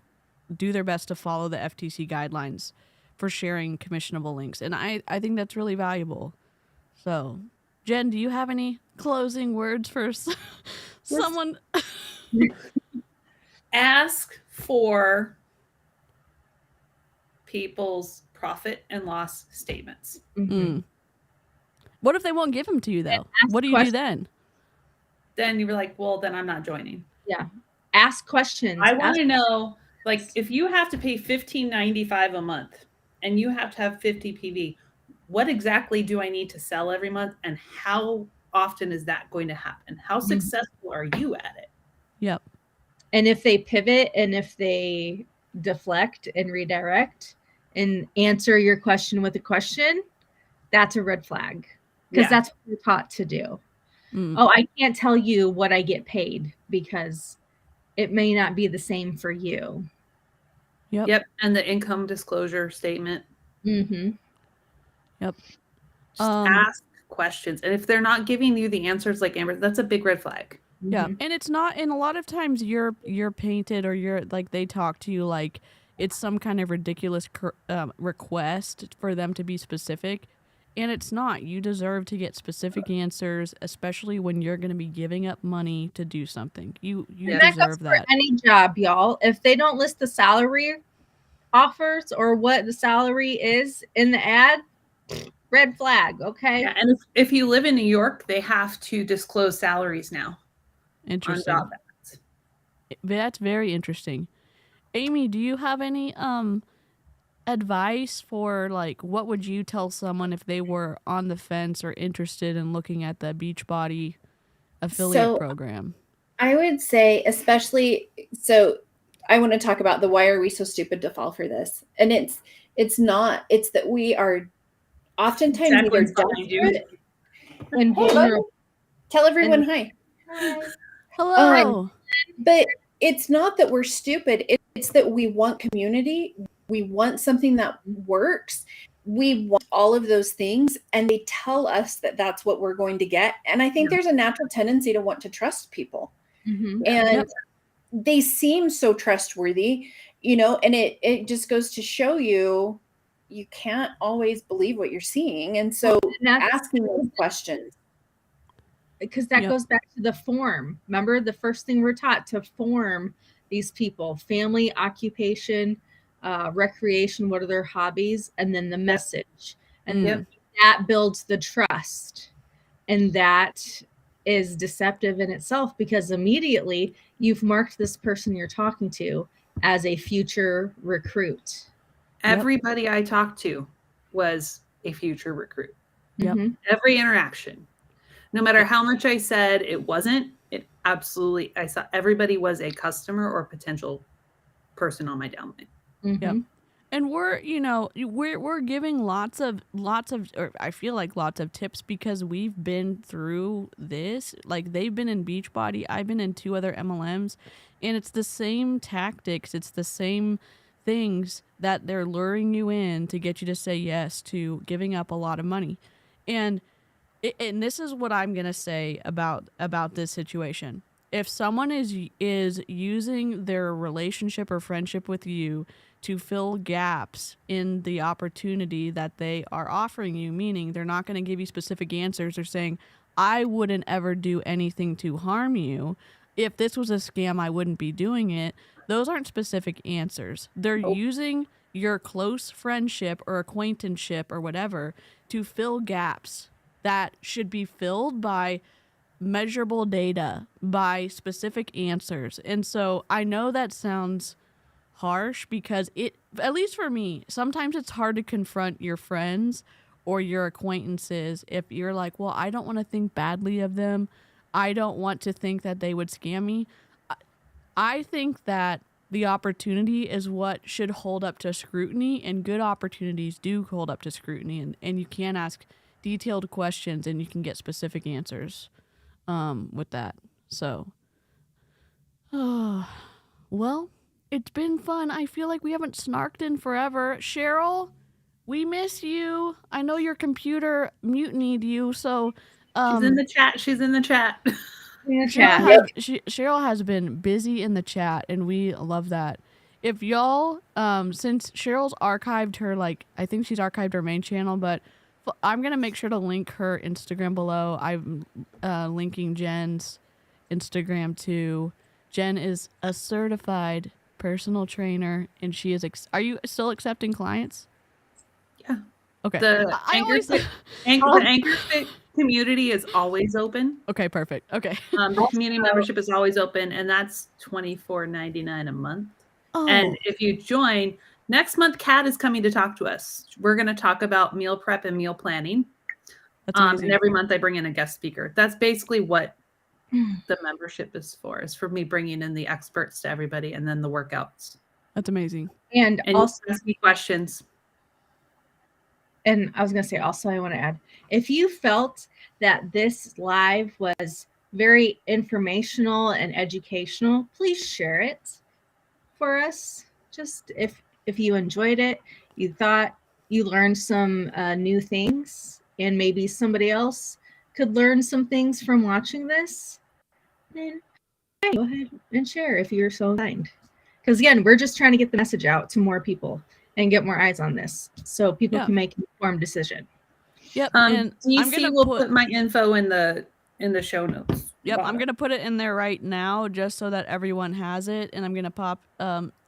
do their best to follow the FTC guidelines for sharing commissionable links. And I think that's really valuable. So, Jen, do you have any closing words for someone? Ask for people's profit and loss statements. Mm-hmm. What if they won't give them to you, though? What do you do then? Then you were like, well, then I'm not joining. Yeah. Ask questions. I want to know, like, if you have to pay $15.95 a month and you have to have 50 PV, what exactly do I need to sell every month? And how often is that going to happen? How successful are you at it? Yep. And if they pivot and if they deflect and redirect and answer your question with a question, that's a red flag, because that's what you're taught to do. Oh, I can't tell you what I get paid because it may not be the same for you. Yep. And the income disclosure statement. Mm-hmm. Yep. Ask questions. And if they're not giving you the answers like Amber, that's a big red flag. Yeah. And it's not, and a lot of times you're painted, or you're like, they talk to you like it's some kind of ridiculous request for them to be specific. And it's not. You deserve to get specific answers, especially when you're going to be giving up money to do something. You deserve that. For any job, y'all. If they don't list the salary offers or what the salary is in the ad, red flag. Okay. Yeah, and if you live in New York, they have to disclose salaries now. Interesting. That's very interesting. Amy, do you have any advice for, like, what would you tell someone if they were on the fence or interested in looking at the Beachbody affiliate program? I would say, especially, so I want to talk about the why are we so stupid to fall for this? And it's that we are oftentimes either desperate and vulnerable. Tell everyone hi. Hello. But it's not that we're stupid. It's that we want community. We want something that works. We want all of those things, and they tell us that that's what we're going to get. And I think there's a natural tendency to want to trust people. Mm-hmm. And they seem so trustworthy, and it just goes to show you can't always believe what you're seeing. And so asking those questions. because that Yep. goes back to the form. Remember, the first thing we're taught to form these people: family, occupation, recreation, what are their hobbies, and then the message. And that builds the trust. And that is deceptive in itself, because immediately you've marked this person you're talking to as a future recruit. Everybody I talked to was a future recruit. Yep. Every interaction. No matter how much I said it wasn't, it absolutely, I saw everybody was a customer or potential person on my downline. Yep. And we're, you know, we're giving lots of, or I feel like lots of tips because we've been through this. Like, they've been in Beachbody, I've been in 2 other MLMs, and it's the same tactics, it's the same things that they're luring you in to get you to say yes to giving up a lot of money. And this is what I'm gonna say about this situation. If someone is using their relationship or friendship with you to fill gaps in the opportunity that they are offering you, meaning they're not going to give you specific answers. They're saying, I wouldn't ever do anything to harm you. If this was a scam, I wouldn't be doing it. Those aren't specific answers. They're using your close friendship or acquaintanceship or whatever to fill gaps that should be filled by measurable data, by specific answers. And so I know that sounds harsh because it, at least for me, sometimes it's hard to confront your friends or your acquaintances if you're like, well, I don't want to think badly of them. I don't want to think that they would scam me. I think that the opportunity is what should hold up to scrutiny, and good opportunities do hold up to scrutiny, and you can ask detailed questions and you can get specific answers with that. So, well, it's been fun. I feel like we haven't snarked in forever. Cheryl, we miss you. I know your computer mutinied you, so she's in the chat. She's in the chat. Cheryl has been busy in the chat, and we love that. If y'all, since Cheryl's archived her, like, I think she's archived her main channel, but I'm gonna make sure to link her Instagram below. I'm linking Jen's Instagram too. Jen is a certified personal trainer, and she is. Are you still accepting clients? Yeah. Okay. The Anchor Fit community is always open. Okay, perfect. Okay. The community membership is always open, and that's $24.99 a month. Oh. And if you join, next month, Kat is coming to talk to us. We're going to talk about meal prep and meal planning. That's amazing. And every month I bring in a guest speaker. That's basically what the membership is for me bringing in the experts to everybody and then the workouts. That's amazing. And also ask me questions. And I was going to say, also, I want to add, if you felt that this live was very informational and educational, please share it for us. Just if you enjoyed it, you thought you learned some new things, and maybe somebody else could learn some things from watching this, then go ahead and share if you're so inclined. Because again, we're just trying to get the message out to more people and get more eyes on this, so people can make an informed decision. Yep. And DC will put my info in the show notes. Yep, I'm gonna put it in there right now just so that everyone has it, and I'm gonna pop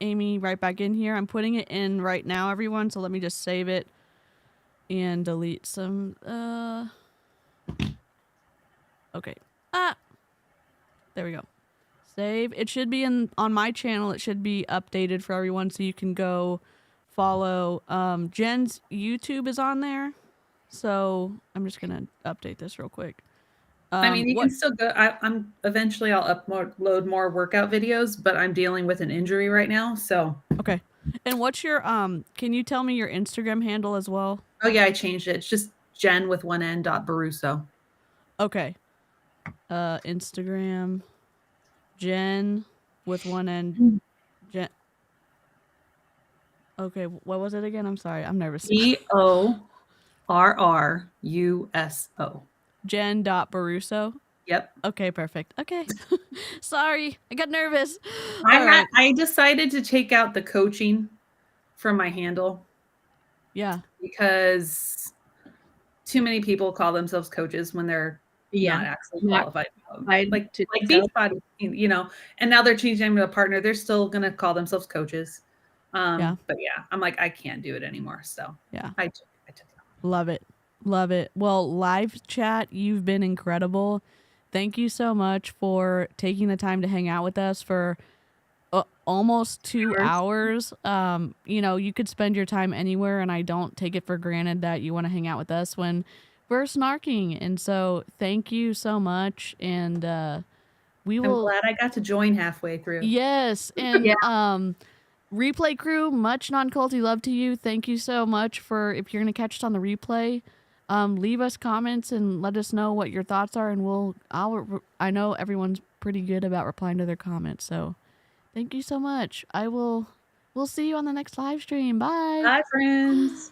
Amy right back in here. I'm putting it in right now, everyone. So let me just save it and delete some. Okay. There we go. Save. It should be on my channel. It should be updated for everyone, so you can go follow. Jen's YouTube is on there, so I'm just gonna update this real quick. I mean, you can still go. I'm eventually I'll upload more workout videos, but I'm dealing with an injury right now, so. Okay. And what's your can you tell me your Instagram handle as well? Oh yeah, I changed it. It's just Jen with one N .Baruso. Okay. Instagram Jen with one N. Jen. Okay, what was it again? I'm sorry. I'm nervous. BORRUSO. Jen.Baruso. Yep. Okay, perfect. Okay. Sorry, I got nervous. I decided to take out the coaching from my handle. Yeah. Because too many people call themselves coaches when they're not actually not qualified. qualified to Like sell. Beachbody, you know, and now they're changing them to a partner. They're still gonna call themselves coaches. Yeah. But yeah, I'm like, I can't do it anymore. So Yeah. I took it. Love it. Love it. Well, live chat, you've been incredible. Thank you so much for taking the time to hang out with us for almost 2 hours. You know, you could spend your time anywhere, and I don't take it for granted that you want to hang out with us when we're snarking. And so thank you so much. And we will. I'm glad I got to join halfway through. Yes. And replay crew, much non-culty love to you. Thank you so much for, if you're going to catch us on the replay, leave us comments and let us know what your thoughts are. And I know everyone's pretty good about replying to their comments. So thank you so much. We'll see you on the next live stream. Bye. Bye, friends.